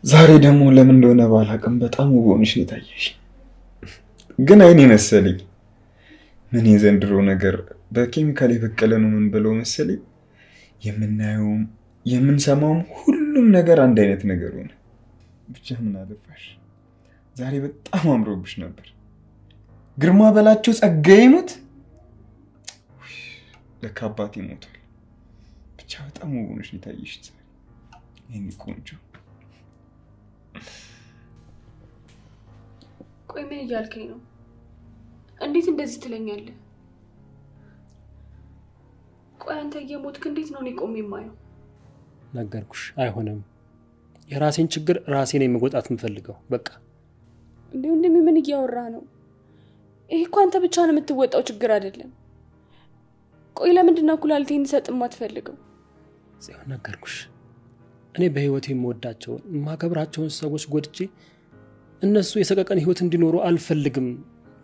ዛሬ ደግሞ ለምን እንደሆነ ባላውቅም በጣም ውብ ሆነሽ ነው የታየሽ። ግን አይኔ መሰለኝ። ምን የዘንድሮ ነገር በኬሚካል የበቀለ ነው ምን ብለው መሰለኝ። የምናየውም የምንሰማውም ሁሉም ነገር አንድ አይነት ነገር ሆነ። ብቻ ምን አለፋሽ ዛሬ በጣም አምሮብሽ ነበር። ግርማ በላቸው ጸጋዬ ሞት ለካ አባቴ ሞቷል። ብቻ በጣም ውብ ሆነሽ ነው የታየሽ ዛሬ የኔ ቆንጆ። ቆይ ምን እያልከኝ ነው? እንዴት እንደዚህ ትለኛለህ? ቆይ አንተ እየሞትክ እንዴት ነው እኔ ቆሜ የማየው? ነገርኩሽ፣ አይሆንም። የራሴን ችግር ራሴ ነኝ መወጣት የምፈልገው። በቃ እንዴ ምን እያወራህ ነው? ይሄ እኮ አንተ ብቻ ነው የምትወጣው ችግር አይደለም። ቆይ ለምንድን ነው ኩላሊቴን እንድሰጥ የማትፈልገው? ጽዮን፣ ነገርኩሽ። እኔ በህይወቴ የምወዳቸውን የማከብራቸውን ሰዎች ጎድቼ እነሱ የሰቀቀን ህይወት እንዲኖሩ አልፈልግም።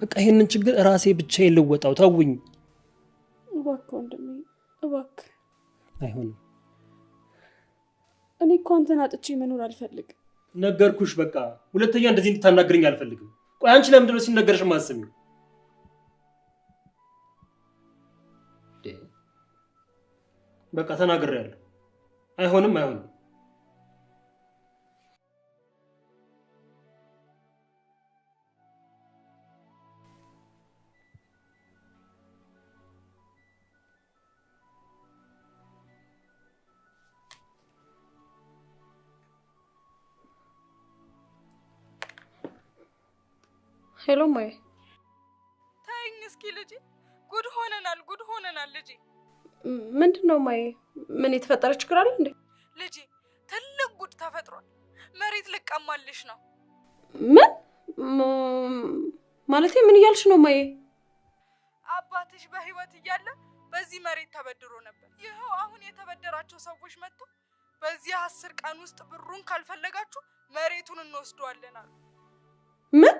በቃ ይሄንን ችግር ራሴ ብቻዬን ልወጣው። ተውኝ እባክህ ወንድሜ እባክህ። አይሆንም። እኔ እኮ አንተን አጥቼ መኖር አልፈልግም። ነገርኩሽ። በቃ ሁለተኛ እንደዚህ እንድታናግረኝ አልፈልግም። ቆይ አንቺ ለምንድን ነው ሲነገርሽ የማትሰሚው? በቃ ተናግሬያለሁ። አይሆንም። ሄሎ ማይ፣ ታይኝ እስኪ ልጄ። ጉድ ሆነናል ልጄ። ምንድነው ማይ? ምን የተፈጠረ ችግር አለ እንዴ? ልጄ ትልቅ ጉድ ተፈጥሯል። መሬት ልቀማልሽ ነው። ምን ማለቴ ምን እያልሽ ነው ማይ? አባትሽ በህይወት እያለ በዚህ መሬት ተበድሮ ነበር። ይኸው አሁን የተበደራቸው ሰዎች መጥቶ በዚህ 10 ቀን ውስጥ ብሩን ካልፈለጋችሁ መሬቱን እንወስደዋለን አሉ። ምን?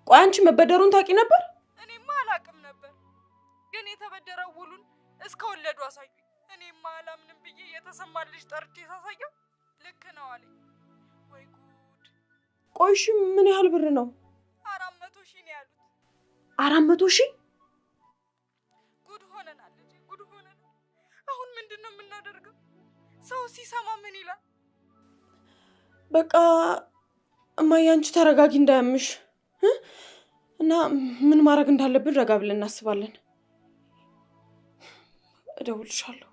ቆይ አንቺ መበደሩን ታውቂ ነበር? እኔማ አላውቅም ነበር። ግን የተበደረው ውሉን እስከ ወለዱ አሳዩኝ። እኔማ አላምንም ብዬ የተሰማልሽ ጠርቼ ሳሳየው ልክ ነው አለኝ። ወይ ጉድ! ቆይሽ ምን ያህል ብር ነው? 400,000 ነው ያሉት። 400,000? ጉድ ሆነናል ልጄ፣ ጉድ ሆነናል። አሁን ምንድነው የምናደርገው? ሰው ሲሰማ ምን ይላል? በቃ እማዬ አንቺ ተረጋጊ እንዳያምሽ እና ምን ማድረግ እንዳለብን ረጋ ብለን እናስባለን። እደውልልሻለሁ።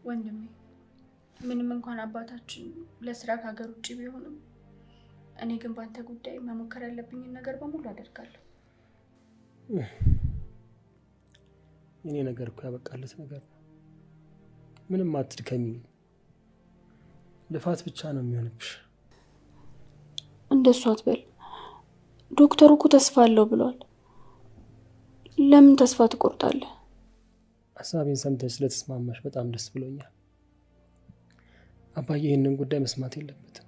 ወንድሜ ምንም እንኳን አባታችን ለስራ ከሀገር ውጭ ቢሆንም እኔ ግን ባንተ ጉዳይ መሞከር ያለብኝን ነገር በሙሉ አደርጋለሁ። የኔ ነገር እኮ ያበቃለት ነገር ነው። ምንም አትድከሚ። ልፋት ብቻ ነው የሚሆንብሽ። እንደሱ አትበል። ዶክተሩ እኮ ተስፋ አለው ብሏል። ለምን ተስፋ ትቆርጣለህ? ሀሳቤን ሰምተሽ ስለተስማማሽ በጣም ደስ ብሎኛል። አባዬ ይህንን ጉዳይ መስማት የለበትም።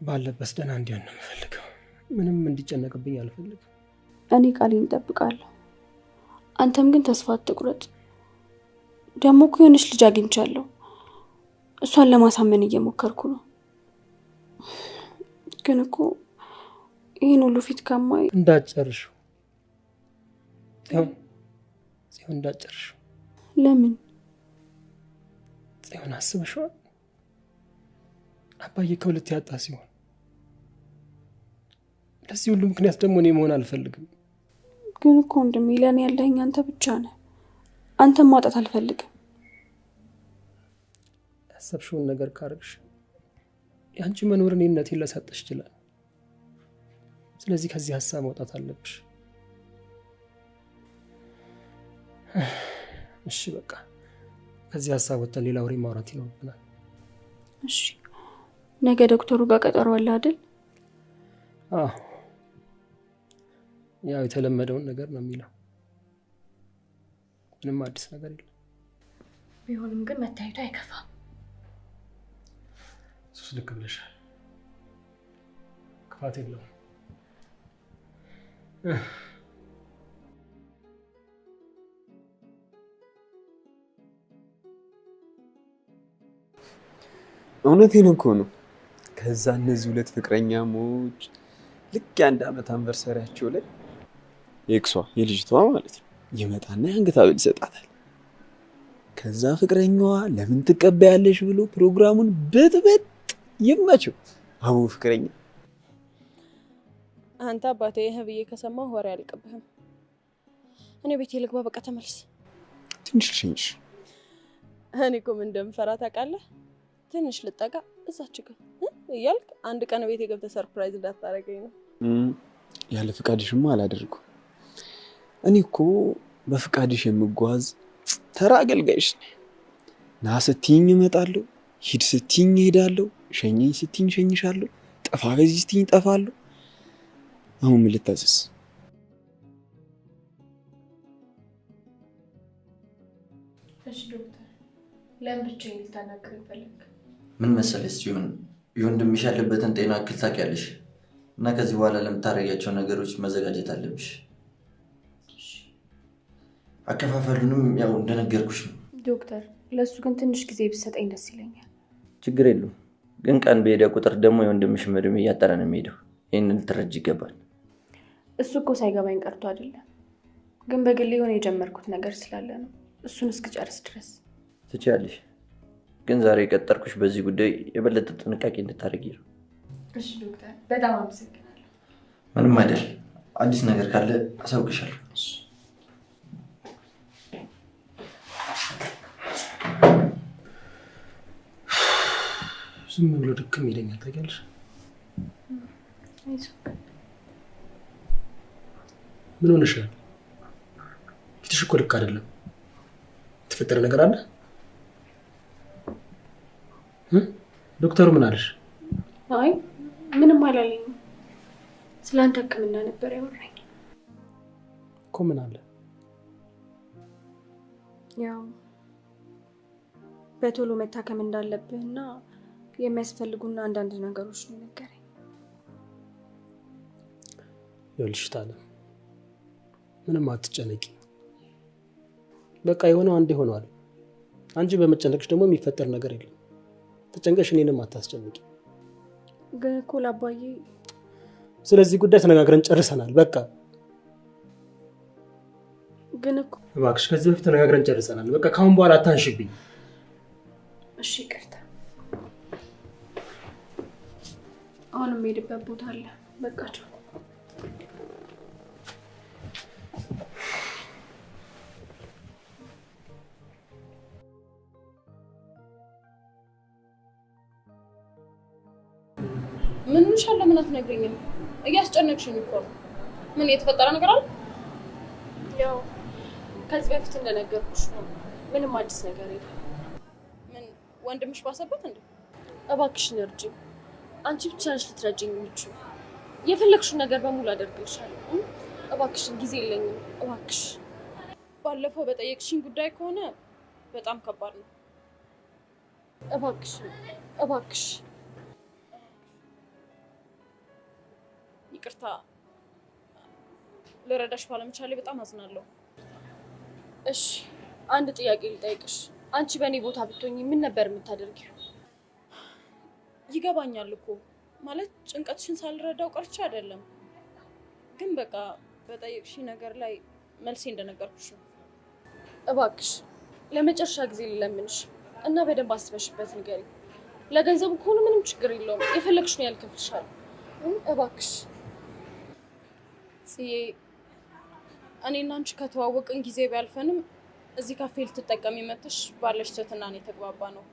ባለበት ደህና እንዲሆን ነው የምፈልገው። ምንም እንዲጨነቅብኝ አልፈልግም። እኔ ቃሌን እጠብቃለሁ። አንተም ግን ተስፋ አትቁረጥ። ደግሞ እኮ የሆነች ልጅ አግኝቻለሁ። እሷን ለማሳመን እየሞከርኩ ነው። ግን እኮ ይህን ሁሉ ፊት ከማይ እንዳትጨርሺው ጽዮን፣ እንዳትጨርሺው። ለምን? ጽዮን አስበሽዋል? አባዬ ከሁለት ያጣ ሲሆን ለዚህ ሁሉ ምክንያት ደግሞ እኔ መሆን አልፈልግም። ግን እኮ ወንድሜ ለኔ ያለኝ አንተ ብቻ ነህ። አንተም ማጣት አልፈልግም። ያሰብሽውን ነገር ካረግሽ ያንቺ መኖር እኔነቴን ሊያሳጣሽ ይችላል። ስለዚህ ከዚህ ሀሳብ መውጣት አለብሽ። እሺ በቃ ከዚህ ሀሳብ ወጥተን ሌላ ወሬ ማውራት ይኖርብናል። እሺ ነገ ዶክተሩ ጋር ቀጠሮ አለ አይደል? አዎ ያው የተለመደውን ነገር ነው የሚለው። ምንም አዲስ ነገር የለም። ቢሆንም ግን መታየቱ አይከፋም። ሱስ ልክ ብለሻል። ክፋት የለውም። እውነቴን እኮ ነው። ከዛ እነዚህ ሁለት ፍቅረኛሞች ልክ የአንድ ዓመት አንቨርሰሪያቸው ላይ የእክሷ የልጅቷ ማለት ነው ይመጣና የአንገት ሐብል ይሰጣታል። ከዛ ፍቅረኛዋ ለምን ትቀበያለሽ ብሎ ፕሮግራሙን ብጥብጥ ይመቸው። አቡ ፍቅረኛ አንተ አባቴ ይሄ ብዬ ከሰማሁ ወሬ አልቀበህም። እኔ ቤቴ ልግባ፣ በቃ ተመለስ። ትንሽ ልሸኝሽ። እኔ እኮ ምን እንደምፈራ ታውቃለህ? ትንሽ ልጠጋ እዛች ጋር እያልክ አንድ ቀን ቤቴ ገብተህ ሰርፕራይዝ እንዳታረገኝ ነው። ያለ ፍቃድሽማ አላደርገው። እኔ እኮ በፍቃድሽ የምጓዝ ተራ አገልጋይሽ ነኝ። ና ስትይኝ እመጣለሁ፣ ሂድ ስትይኝ እሄዳለሁ፣ ሸኘኝ ስትይኝ ሸኝሻለሁ፣ ጠፋ ከዚህ ስትይኝ እጠፋለሁ። አሁን ምን ልታዘዝ? እሺ ዶክተር፣ ለምን ብቻዬን ልታናግረኝ ፈለግክ? ምን መሰለሽ ሲሆን የወንድምሽ ያለበትን ጤና እክል ታውቂያለሽ እና ከዚህ በኋላ ለምታረጊያቸው ነገሮች መዘጋጀት አለብሽ። አከፋፈሉንም ያው እንደነገርኩሽ ነው። ዶክተር፣ ለሱ ግን ትንሽ ጊዜ ብትሰጠኝ ደስ ይለኛል። ችግር የለውም፣ ግን ቀን በሄደ ቁጥር ደግሞ የወንድምሽ እድሜ እያጠረ ነው የሚሄደው። ይህንን ልትረጅ ይገባል። እሱ እኮ ሳይገባኝ ቀርቶ አይደለም፣ ግን በግሌ የሆነ የጀመርኩት ነገር ስላለ ነው። እሱን እስክጨርስ ድረስ ትችያለሽ፣ ግን ዛሬ የቀጠርኩሽ በዚህ ጉዳይ የበለጠ ጥንቃቄ እንድታደርጊ ነው። እሺ ዶክተር፣ በጣም አመሰግናለሁ። ምንም አይደል። አዲስ ነገር ካለ አሳውቅሻለሁ። ዝም ብሎ ድክም ይለኛል ታውቂያለሽ። ምን ሆነሻል? ፊትሽ እኮ ልክ አይደለም። የተፈጠረ ነገር አለ? ዶክተሩ ምን አለሽ? አይ ምንም አላለኝም። ስላንተ ሕክምና ነበር ያወራኝ። እኮ ምን አለ? ያው በቶሎ መታከም እንዳለብህና የሚያስፈልጉና አንዳንድ ነገሮች ነው ነገረኝ። ይኸውልሽ ታለም፣ ምንም አትጨነቂ። በቃ የሆነው አንዴ ሆኗል። አንቺ በመጨነቅሽ ደግሞ የሚፈጠር ነገር የለም። ተጨንቀሽ እኔንም አታስጨንቂ። ግን እኮ ለአባዬ ስለዚህ ጉዳይ ተነጋግረን ጨርሰናል። በቃ ግን እኮ እባክሽ ከዚህ በፊት ተነጋግረን ጨርሰናል። በቃ ካሁን በኋላ አታንሽብኝ። እሺ ይቅርታ። አሁንም የሄድበት ቦታ አለ። በቃ ቻው። ምን እንሻለ? ምን አትነግሪኝም? እያስጨነቅሽኝ እኮ ነው። ምን የተፈጠረ ነገር አለ? ያው ከዚህ በፊት እንደነገርኩሽ ነው። ምንም አዲስ ነገር የለም። ምን ወንድምሽ ባሰበት እንዴ? እባክሽን እርጂኝ። አንቺ ብቻ ነሽ ልትረጂኝ የምትችይው። የፈለግሽውን ነገር በሙሉ አደርግልሻለሁ። እባክሽን ጊዜ የለኝም። እባክሽ ባለፈው በጠየቅሽኝ ጉዳይ ከሆነ በጣም ከባድ ነው። እባክሽን እባክሽ። ይቅርታ ልረዳሽ ባለመቻሌ በጣም አዝናለሁ። እሺ አንድ ጥያቄ ልጠይቅሽ። አንቺ በእኔ ቦታ ብትሆኚ ምን ነበር የምታደርጊው? ይገባኛል እኮ ማለት ጭንቀትሽን ሳልረዳው ቀርቼ አይደለም፣ ግን በቃ በጠየቅሽኝ ነገር ላይ መልሴ እንደነገርኩሽ ነው። እባክሽ ለመጨረሻ ጊዜ ልለምንሽ እና በደንብ አስበሽበት ንገሪኝ። ለገንዘቡ ከሆነ ምንም ችግር የለውም፣ የፈለግሽውን ያህል እከፍልሻለሁ። እባክሽ ጽዬ፣ እኔና አንቺ ከተዋወቅን ጊዜ ቢያልፈንም እዚህ ካፌ ልትጠቀሚ መጥተሽ ባለሽ ትህትና ነው የተግባባ ነው።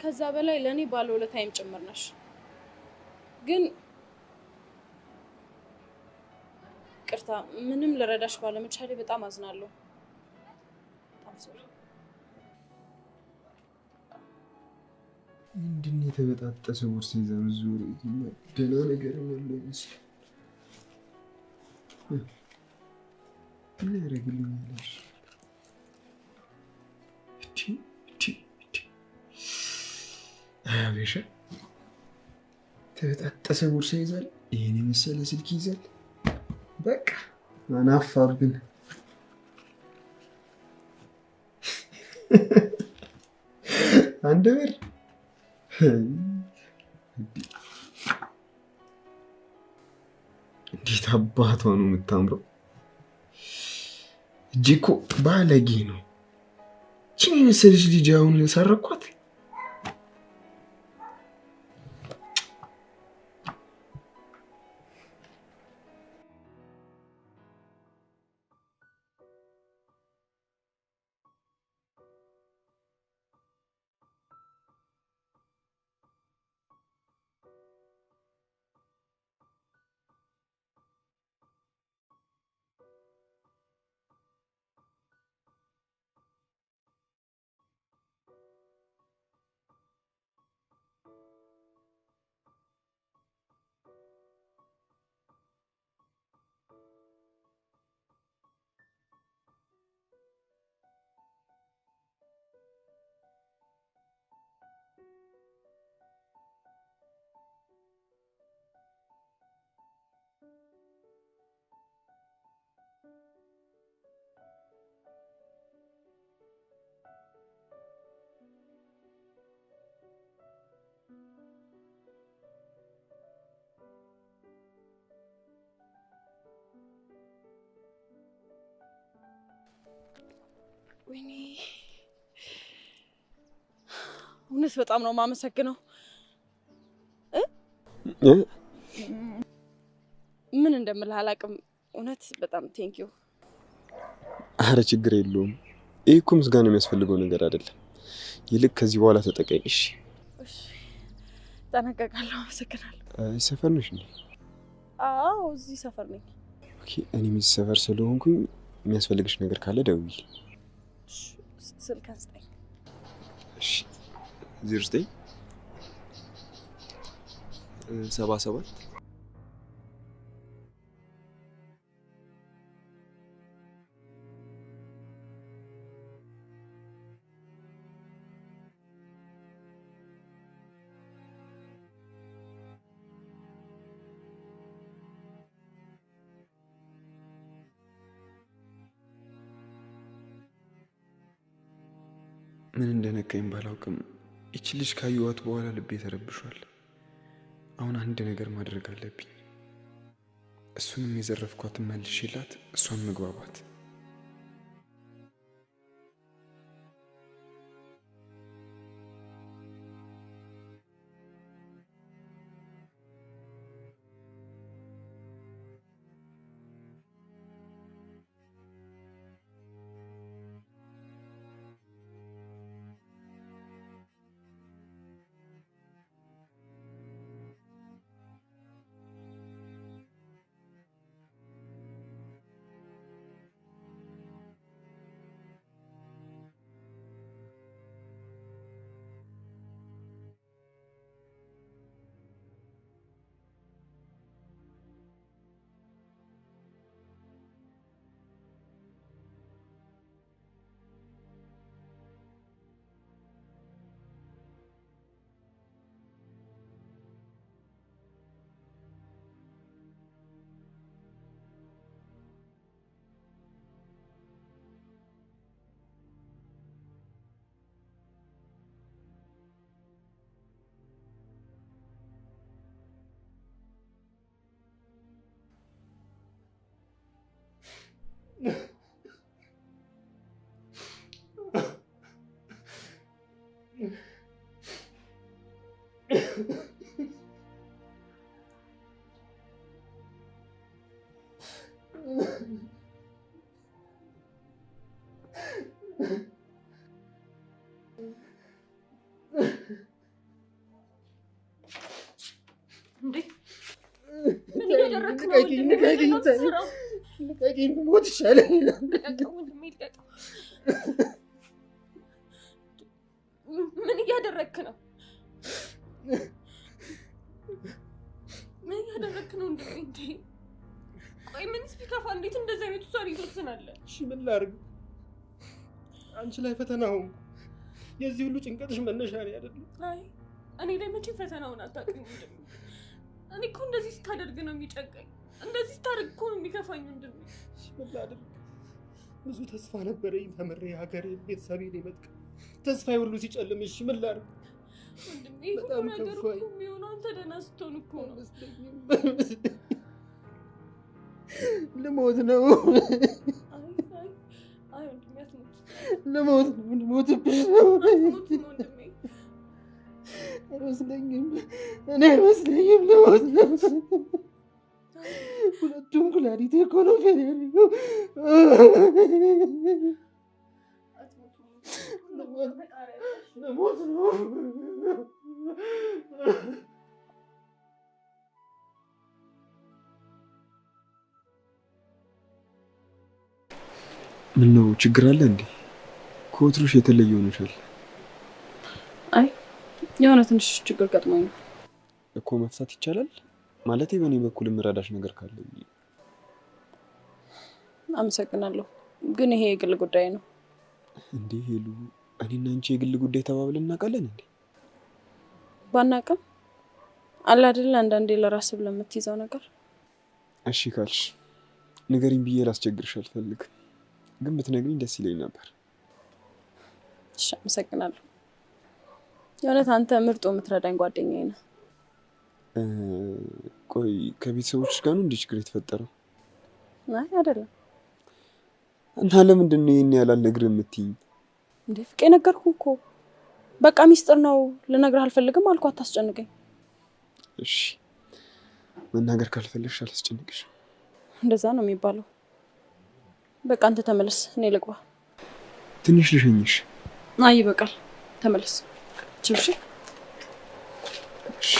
ከዛ በላይ ለእኔ ባለውለታዬም ጭምር ነሽ። ግን ቅርታ ምንም ልረዳሽ ባለመቻሌ በጣም አዝናለሁ። ምንድን ነው የተበጣጠሰ ቦርሳ ይዛ ዙር ደህና ነገር ያለው ይመስል ምን ያደርግልኛል? አቤሻ ተበጣጠሰ ቦርሳ ይዛል። ይሄን የመሰለ ስልክ ይዘል በቃ አናፋብን። አንድ ብር እንዴት አባቷ ነው የምታምረው! እጅ እኮ ባለጌ ነው። ቺን የመሰለች ልጅ አሁን ሰረኳት። ወይኔ እውነት በጣም ነው የማመሰግነው። ምን እንደምልህ አላውቅም። እውነት በጣም ቴንክ ዩ። አረ ችግር የለውም። ይሄ እኮ ምስጋና የሚያስፈልገው ነገር አይደለም። ይልቅ ከዚህ በኋላ ተጠቀኝ። እሺ እሺ፣ ተጠነቀቃለሁ። አመሰግናለሁ። ሰፈር ነሽ እንዴ? አዎ እዚህ ሰፈር ነኝ። ኦኬ፣ እኔም እዚህ ሰፈር ስለሆንኩኝ የሚያስፈልግሽ ነገር ካለ ደውዪ። ስልክህን ስጠኝ። እሺ 09 77 ምን እንደነካኝ ባላውቅም እቺ ልጅ ካየኋት በኋላ ልቤ ተረብሿል። አሁን አንድ ነገር ማድረግ አለብኝ። እሱንም የዘረፍኳትን መልሼላት እሷን መግባባት። ሞት ይሻላል። ምን እያደረክ ነው? ምን እያደረክ ነው? እንዴ ቆይ ምንስ ቢከፋ እንዴት እንደዚህ አይነት ውሳኔ ትወስናለህ? እሺ ምን ላድርግ? አንቺ ላይ ፈተናው የዚህ ሁሉ ጭንቀትሽ መነሻ ነው አይደል? አይ እኔ ላይ መቼም ፈተናውን አታውቅም። እኔ እኮ እንደዚህ ስታደርግ ነው የሚጨንቀኝ። እንደዚህ ስታደርግ እኮ ነው የሚከፋኝ ወንድሜ። ምን ላድርግ? ብዙ ተስፋ ነበረኝ ተምሬ ሀገሬን ቤተሰቤን የመጥቀም ተስፋዬ ሁሉ ሲጨልም እሺ ምን ላድርግ? ወንድሜ ሁሉ ነገር እኮ የሚሆነው አንተ ደህና ስትሆን እኮ ነው። ልሞት ነው። አይ ወንድሜ አትሞት። ልሞት ነው። ልሞትብሽ ነው። አትሞት ወንድሜ። አይመስለኝም። እኔ አይመስለኝም። ልሞት ነው። ሁለቱም ኩላሊቴ እኮ ነው ፌል ያደረገው። ልሞት ነው። ምነው ችግር አለ እንዴ? ከወትሮሽ የተለየ ሆነሻል አይ የሆነ ትንሽ ችግር ገጥሞኝ ነው እኮ። መፍታት ይቻላል ማለቴ በእኔ በኩል የምረዳሽ ነገር ካለ። አመሰግናለሁ፣ ግን ይሄ የግል ጉዳይ ነው። እንዴ ሄሉ፣ እኔና አንቺ የግል ጉዳይ ተባብለን እናውቃለን እንዴ? ባናውቅም አለ አይደል አንዳንዴ ለራስ ብለህ የምትይዘው ነገር። እሺ ካልሽ ንገሪኝ ብዬ ላስቸግርሽ አልፈልግም፣ ግን ብትነግሪኝ ደስ ይለኝ ነበር። እሺ አመሰግናለሁ። የእውነት አንተ ምርጡ የምትረዳኝ ጓደኛዬ ነህ። ቆይ ከቤተሰቦችሽ ጋር ነው እንዴ ችግር የተፈጠረው? አይ አይደለም። እና ለምንድን ነው ይሄን ያህል አልነግርህም የምትይኝ? እንዴ ፍቄ ነገርኩህ እኮ። በቃ ሚስጥር ነው ልነግርህ አልፈልግም አልኩህ፣ አታስጨንቀኝ። እሺ መናገር ካልፈለግሽ አላስጨንቅሽም። እንደዛ ነው የሚባለው። በቃ አንተ ተመለስ፣ እኔ ልግባ። ትንሽ ልሸኝሽ። አይ ይበቃል፣ ተመለስ። ችብሽ እሺ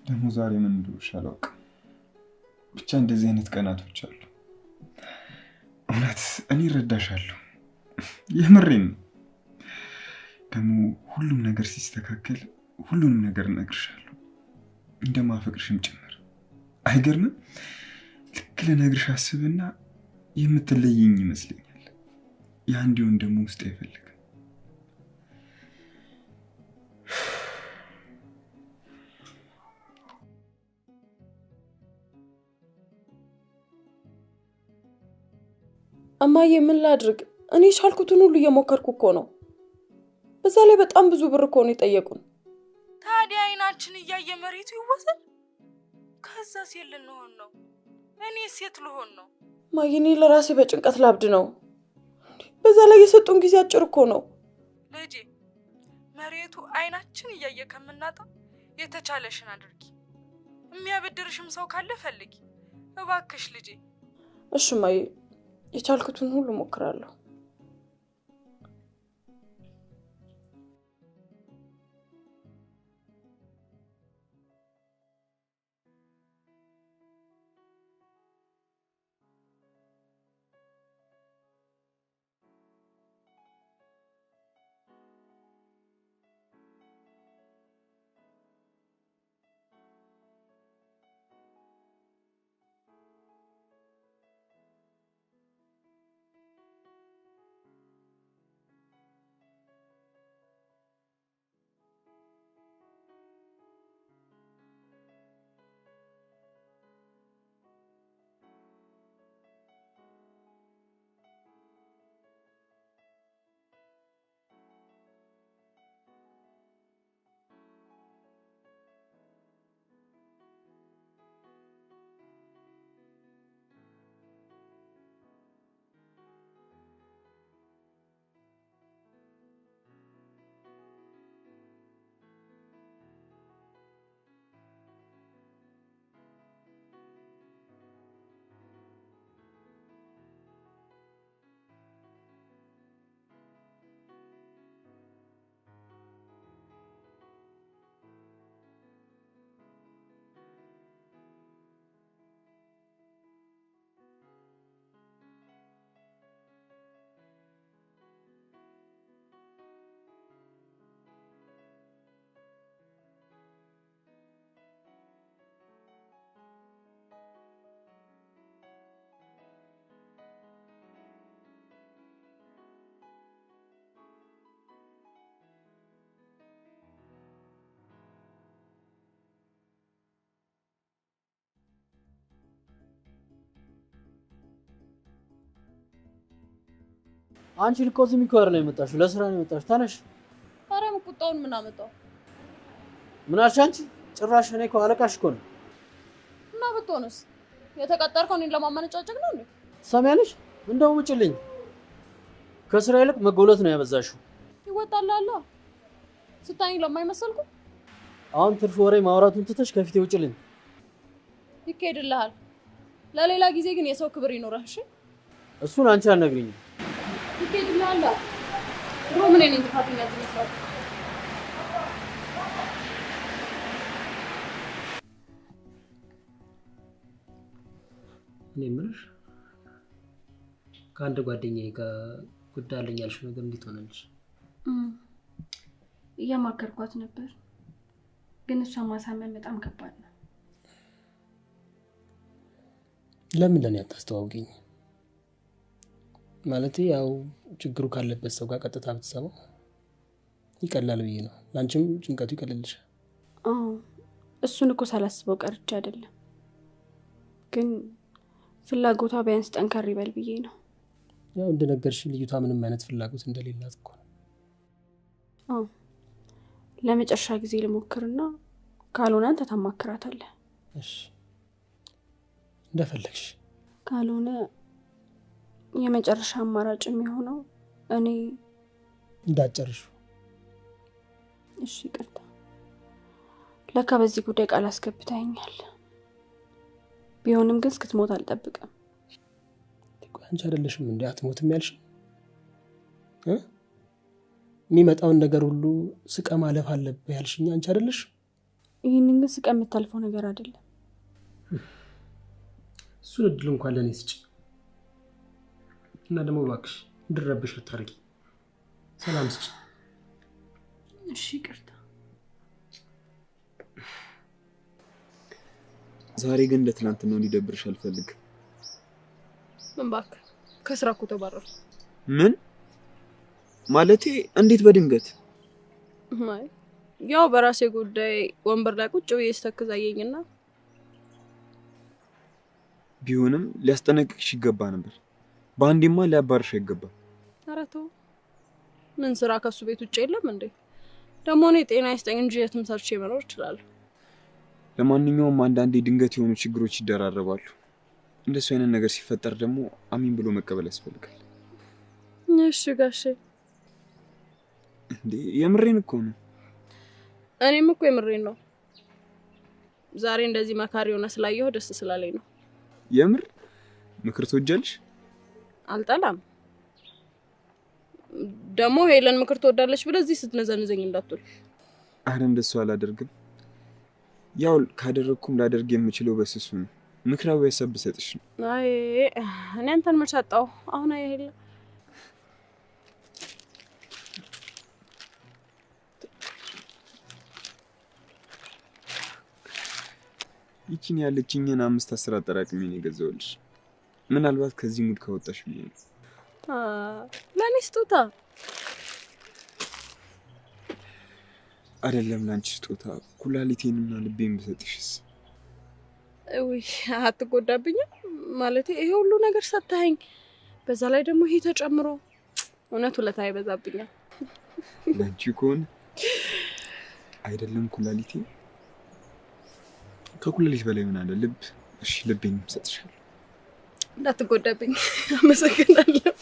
ደግሞ ዛሬ ምን እንደሆነ አላውቅም። ብቻ እንደዚህ አይነት ቀናቶች አሉ። እውነት እኔ እረዳሻለሁ፣ የምሬን ነው። ደግሞ ሁሉም ነገር ሲስተካከል ሁሉንም ነገር እነግርሻለሁ፣ እንደማፈቅርሽም ጭምር። አይገርምም? ልክ ልነግርሽ አስብና የምትለይኝ ይመስለኛል። ያ እንዲሆን ደግሞ ውስጥ አይፈልግም። እማዬ ምን ላድርግ? እኔ ቻልኩትን ሁሉ እየሞከርኩ እኮ ነው። በዛ ላይ በጣም ብዙ ብር እኮ ነው የጠየቁን። ታዲያ አይናችን እያየ መሬቱ ይወሰድ? ከዛ ሴት ልንሆን ነው? እኔ ሴት ልሆን ነው? እማዬ እኔ ለራሴ በጭንቀት ላብድ ነው። በዛ ላይ የሰጡን ጊዜ አጭር እኮ ነው። ልጄ መሬቱ አይናችን እያየ ከምናጣ የተቻለሽን አድርጊ። የሚያበድርሽም ሰው ካለ ፈልጊ እባክሽ ልጄ። እሺ እማዬ፣ የቻልኩትን ሁሉ ሞክራለሁ። አንቺ ልኮ እዚህ ሚኮር ነው የመጣሽው? ለስራ ነው የመጣሽው? ተነሽ። ኧረ ቁጣውን ምን አመጣው? ምን አልሽ አንቺ? ጭራሽ እኔ እኮ አለቃሽ እኮ ነው። እና ብትሆንስ? የተቀጠርከው እኔን ለማመነጫጨቅ ነው እንዴ? ሰሚያለሽ? እንደው ውጭልኝ። ከስራ ይልቅ መጎለት ነው ያበዛሽው። ይወጣልሃል። ስታይኝ ለማይመስልኩ አሁን ትርፍ ወሬ ማውራቱን ትተሽ ከፊቴ ውጭልኝ። ይኬድልሃል። ለሌላ ጊዜ ግን የሰው ክብር ይኖርህ። እሺ? እሱን አንቺ አልነግሪኝም። ይኬድልሃል። ድሮ ምን እኔን ጥፋተኛ ትመስላለህ? እኔ የምልሽ ከአንድ ጓደኛዬ ጋር ጉዳይ አለኝ ያልሽው ነገር እንዴት ሆነልሽ? እያማከርኳት ነበር፣ ግን እሷን ማሳመን በጣም ከባድ ነው። ለምን ለኔ አታስተዋውቂኝ? ማለት ያው ችግሩ ካለበት ሰው ጋር ቀጥታ ብትሰማው ይቀላል ብዬ ነው። ላንቺም ጭንቀቱ ይቀልልሻል። እሱን እኮ ሳላስበው ቀርቼ አይደለም፣ ግን ፍላጎቷ ቢያንስ ጠንከር ይበል ብዬ ነው። ያው እንደነገርሽ ልጅቷ ምንም አይነት ፍላጎት እንደሌላት እኮ ነው። ለመጨረሻ ጊዜ ልሞክርና ካልሆነ አንተ ታማክራታለህ። እሺ እንደፈለግሽ። ካልሆነ የመጨረሻ አማራጭ የሚሆነው እኔ እንዳጨርሹ። እሺ ይቅርታ። ለካ በዚህ ጉዳይ ቃል አስገብተኸኛል። ቢሆንም ግን እስክትሞት አልጠብቅም። አንቺ አይደለሽም እንዴ አትሞትም ያልሽ? የሚመጣውን ነገር ሁሉ ስቀ ማለፍ አለብህ ያልሽኝ አንቺ አይደለሽ? ይሄንን ግን ስቀ የምታልፈው ነገር አይደለም። እሱን እድል እንኳን ለኔ ስጭ። እና ደግሞ እባክሽ እንድረብሽ አታርጊ። ሰላም ስጭ። እሺ ይቅርታ። ዛሬ ግን እንደ ትናንት ነው እንዲደብርሽ አልፈልግም። ምን እባክህ ከስራ እኮ ተባረርኩ። ምን ማለቴ? እንዴት በድንገት? ማይ ያው በራሴ ጉዳይ ወንበር ላይ ቁጭ ብዬ ስተክዛየኝና ቢሆንም ሊያስጠነቅቅሽ ይገባ ነበር። ባንዲማ ሊያባርሽ አይገባም። ኧረ ተው። ምን ስራ ከሱ ቤት ውጭ የለም እንዴ? ደግሞ እኔ ጤና ይስጠኝ እንጂ የትም ሰርቼ መኖር እችላለሁ። ለማንኛውም አንዳንዴ ድንገት የሆኑ ችግሮች ይደራረባሉ። እንደሱ አይነት ነገር ሲፈጠር ደግሞ አሚን ብሎ መቀበል ያስፈልጋል። እሺ ጋሼ። እንዴ የምሬን እኮ ነው። እኔም እኮ የምሬን ነው። ዛሬ እንደዚህ መካሪ ሆነ ስላየሁ ደስ ስላለኝ ነው። የምር ምክር ትወጃለሽ? አልጠላም። ደግሞ ሄለን ምክር ትወዳለች ብለህ እዚህ ስትነዘንዘኝ እንዳትል። አረ እንደሱ አላደርግም። ያው ካደረኩም ላደርግ የምችለው በስሱ ነው። ምክራዊ ያሰብ ሰጥሽ ነው። አይ እኔ አንተን መርሳጣው አሁን አይሄለ ይቺን ያለችኝን 5-10 አጠራቅሜ ነው የገዛሁልሽ። ምናልባት ከዚህ ሙድ ከወጣሽ ብዬ ነው። ለኔ ስጦታ አይደለም ላንቺ ስጦታ፣ ኩላሊቴንና ልቤን ብሰጥሽስ? ወይ አትጎዳብኝ? ማለት ይሄ ሁሉ ነገር ሰጥተኸኝ በዛ ላይ ደግሞ ይሄ ተጨምሮ እውነቱ ለታይ በዛብኛል። ላንቺ ከሆነ አይደለም ኩላሊቴ፣ ከኩላሊት በላይ ምን አለ ልብ። እሺ ልቤን ሰጥሻለሁ። እንዳትጎዳብኝ። አመሰግናለሁ።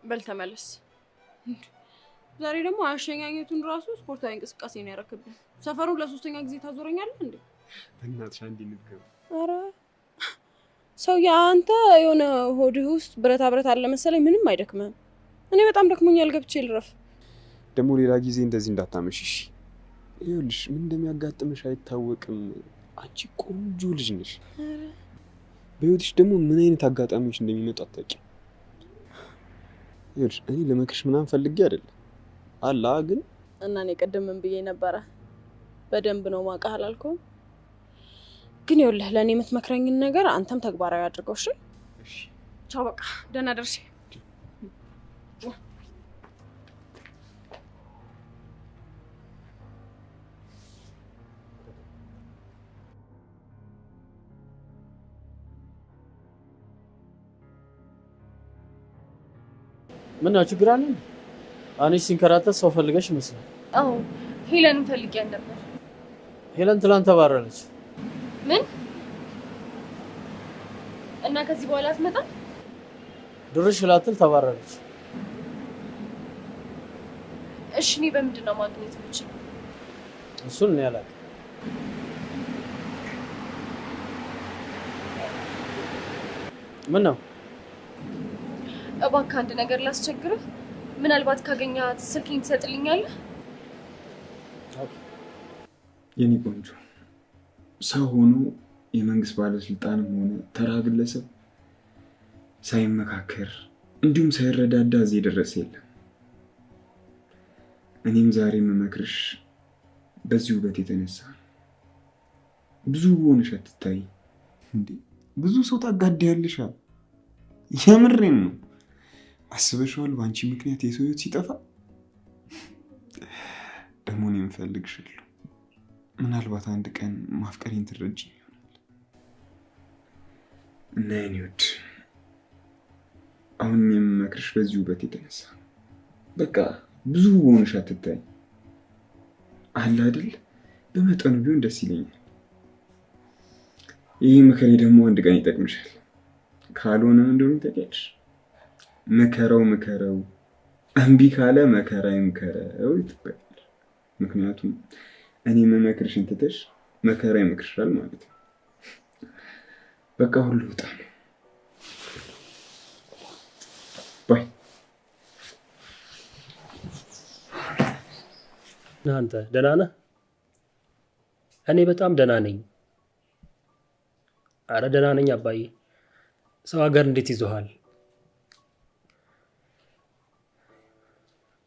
በል ተመለስ። ዛሬ ደግሞ አሸኛኘቱን ራሱ ስፖርታዊ እንቅስቃሴ ነው ያረክብኝ። ሰፈሩን ለሶስተኛ ጊዜ ታዞረኛለህ እንዴ? በእናትሽ አንዴ ንገር። አረ ሰው አንተ የሆነ ሆድህ ውስጥ ብረታ ብረት አለ መሰለኝ። ምንም አይደክምህም። እኔ በጣም ደክሞኛል፣ ገብቼ ልረፍ። ደግሞ ሌላ ጊዜ እንደዚህ እንዳታመሽሽ። ይኸውልሽ ምን እንደሚያጋጥምሽ አይታወቅም። አንቺ ቆንጆ ልጅ ነሽ። በህይወትሽ ደግሞ ምን አይነት አጋጣሚዎች እንደሚመጡ አታውቂም። ይኸውልሽ እኔ ለመክርሽ ምናምን ፈልጌ አይደለም አላ ግን እና እኔ ቀደም ምን ብዬ ነበረ? በደንብ ነው ማውቃህ አላልኩም? ግን ይኸውልህ ለእኔ የምትመክረኝን ነገር አንተም ተግባራዊ አድርገው። እሺ? ቻው በቃ ደህና ደርሼ ምን ነው ችግር አለ? አንቺ ሲንከራተት ሰው ፈልገሽ ይመስላል። አዎ ሄለንን ፈልጊያት ነበር። ሄለን ትላንት ተባረረች። ምን? እና ከዚህ በኋላ አትመጣም? ድርሽ ላትል ተባረረች። እሺ እኔ በምንድን ነው ማግኘት የምችለው? እሱን እኔ አላውቅም። ምን ነው? እባክህ አንድ ነገር ላስቸግርህ። ምናልባት ካገኛት ስልኬን ትሰጥልኛለህ? የኔ ቆንጆ ሰው ሆኖ የመንግስት ባለስልጣንም ሆነ ተራ ግለሰብ ሳይመካከር እንዲሁም ሳይረዳዳ እዚህ የደረሰ የለም። እኔም ዛሬ የምመክርሽ በዚህ ውበት የተነሳ ብዙ ሆነሽ አትታይ እንዴ። ብዙ ሰው ታጋድያለሽ። የምሬን ነው። አስበሽዋል? በአንቺ ምክንያት የሰው ህይወት ሲጠፋ ደግሞ እኔም እፈልግሻለሁ። ምናልባት አንድ ቀን ማፍቀሬን ትረጂኝ ይሆናል። እና የኔ ውድ አሁን የምመክርሽ በዚህ ውበት የተነሳ በቃ ብዙ ሆነሽ አትታይ አለ አይደል? በመጠኑ ቢሆን ደስ ይለኛል። ይህ ምክሬ ደግሞ አንድ ቀን ይጠቅምሻል። ካልሆነ እንደሆነ ታውቂያለሽ፣ ምከረው እምቢ ካለ መከራ ይምከረው ይባላል። ምክንያቱም እኔ መመክርሽን ትተሽ መከራ ይመክርሻል ማለት ነው። በቃ ሁሉ ወጣ ነው። ባይ። አንተ ደህና ነህ? እኔ በጣም ደህና ነኝ። አረ ደህና ነኝ አባዬ። ሰው ሀገር እንዴት ይዞሃል?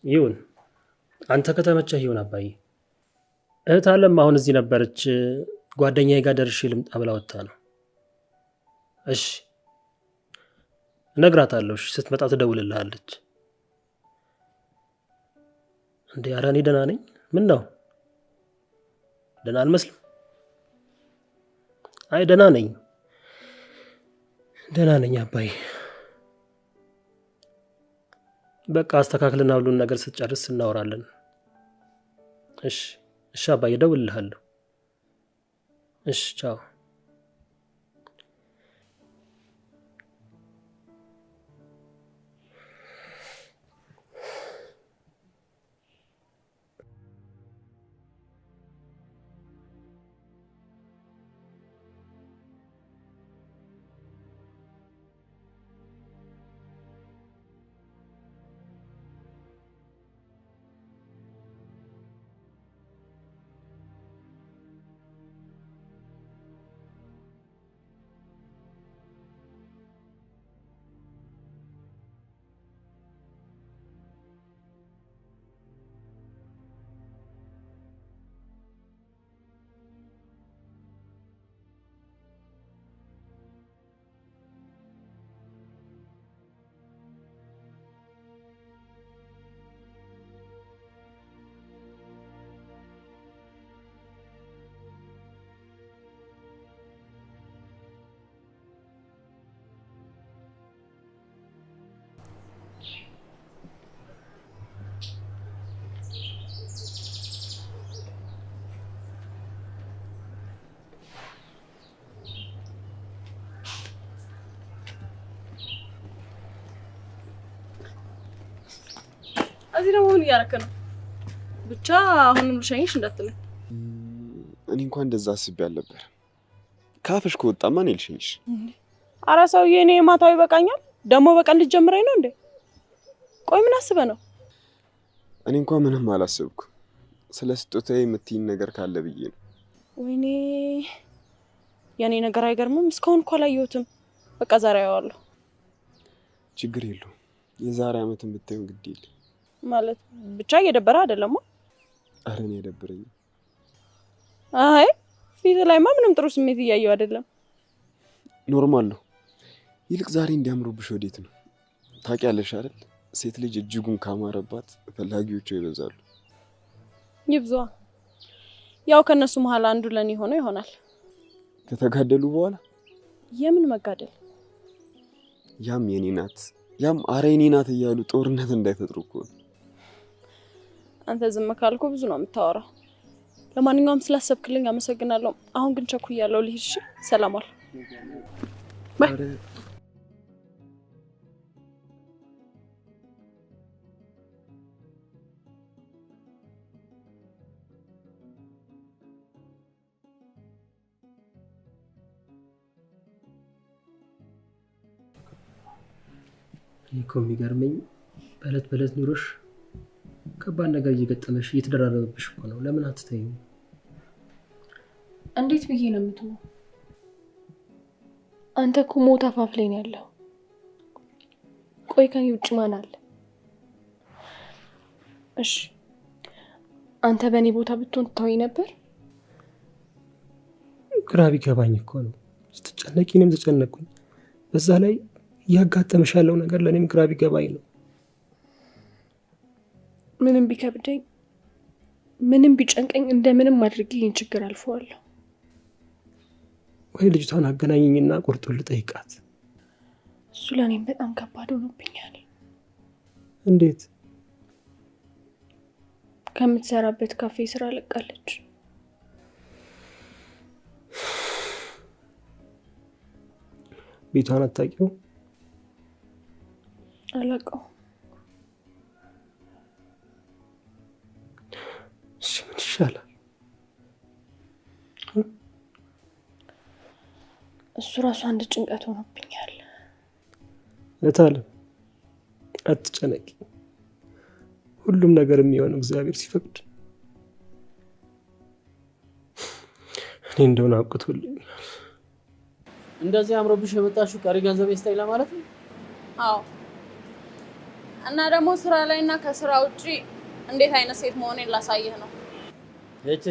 ይሁን አንተ ከተመቸህ ይሁን አባዬ። እህት አለም አሁን እዚህ ነበረች። ጓደኛዬ ጋር ደርሼ ልምጣ ብላ ወጣ ነው። እሺ እነግራታለሁ። እሺ ስትመጣ ትደውልልሃለች። እንዴ ኧረ እኔ ደህና ነኝ። ምን ነው ደህና አልመስልም? አይ ደህና ነኝ አባዬ። በቃ አስተካክልና ሁሉን ነገር ስትጨርስ እናወራለን። እሺ አባዬ እደውልልሃለሁ። እሺ ቻው። እዚህ ደግሞ ምን እያደረክ ነው? ብቻ አሁንም ልሸኝሽ እንዳትለኝ። እኔ እንኳን እንደዛ አስቤ አልነበር። ካፍሽ ከወጣማ እኔ ልሸኝሽ። ኧረ ሰውዬ እኔ ማታው ይበቃኛል። ደግሞ በቀን ልትጀምረኝ ነው እንዴ? ቆይ ምን አስበህ ነው? እኔ እንኳን ምንም አላሰብኩ። ስለ ስጦታዬ የምትይኝ ነገር ካለ ብዬ ነው። ወይኔ የኔ ነገር አይገርምም። እስካሁን እኮ አላየሁትም። በቃ ዛሬ አየዋለሁ። ችግር የለውም። የዛሬ ዓመትን ብታዩን ግድ የለም ማለት ብቻ እየደበረ አይደለም? ኧረ እኔ አይደብረኝም። አይ ፊት ላይማ ምንም ጥሩ ስሜት እያየሁ አይደለም። ኖርማል ነው። ይልቅ ዛሬ እንዲያምሩብሽ ወዴት ነው? ታውቂያለሽ አይደል? ሴት ልጅ እጅጉን ካማረባት ፈላጊዎቿ ይበዛሉ። ይብዛ። ያው ከነሱ መሃል አንዱ ለኔ ሆኖ ይሆናል። ከተጋደሉ በኋላ የምን መጋደል? ያም የኔ ናት ያም አሬኒ ናት እያሉ ጦርነት እንዳይፈጥሩ እኮ። አንተ ዝም ካልኩ ብዙ ነው የምታወራው። ለማንኛውም ስላሰብክልኝ አመሰግናለሁ። አሁን ግን ቸኩያለሁ ልሂድ። እሺ ሰላም ዋል። ባይ። እኮ የሚገርመኝ በእለት በእለት ኑሮሽ ከባድ ነገር እየገጠመሽ እየተደራረበብሽ እኮ ነው። ለምን አትተይም? እንዴት ብዬ ነው የምትለው? አንተ እኮ ሞት አፋፍ ላይ ነው ያለው። ቆይ ከኔ ውጭ ማን አለ? እሺ አንተ በእኔ ቦታ ብትሆን ትተወኝ ነበር? ግራ ቢገባኝ እኮ ነው። ስትጨነቂ እኔም ተጨነቅኩኝ። በዛ ላይ እያጋጠመሽ ያለው ነገር ለእኔም ግራ ቢገባኝ ነው። ምንም ቢከብደኝ ምንም ቢጨንቀኝ እንደምንም አድርጌ ይህን ችግር አልፈዋለሁ። ወይ ልጅቷን አገናኘኝና ቁርጡን ልጠይቃት። እሱ ለእኔም በጣም ከባድ ሆኖብኛል። እንዴት? ከምትሰራበት ካፌ ስራ ለቃለች። ቤቷን አታውቂው? አላውቀው። እሺ ምን ይሻላል? እሱ ራሱ አንድ ጭንቀት ሆኖብኛል። እታለም አትጨነቂ። ሁሉም ነገር የሚሆነው እግዚአብሔር ሲፈቅድ። እኔ እንደሆነ አውቅቶልኛል። እንደዚህ አምሮብሽ የመጣሽው ቀሪ ገንዘብ ይስጠኝ ለማለት ነው? አዎ። እና ደግሞ ስራ ላይ እና ከስራ ውጪ እንዴት አይነት ሴት መሆኔን ላሳየህ ነው። እቺ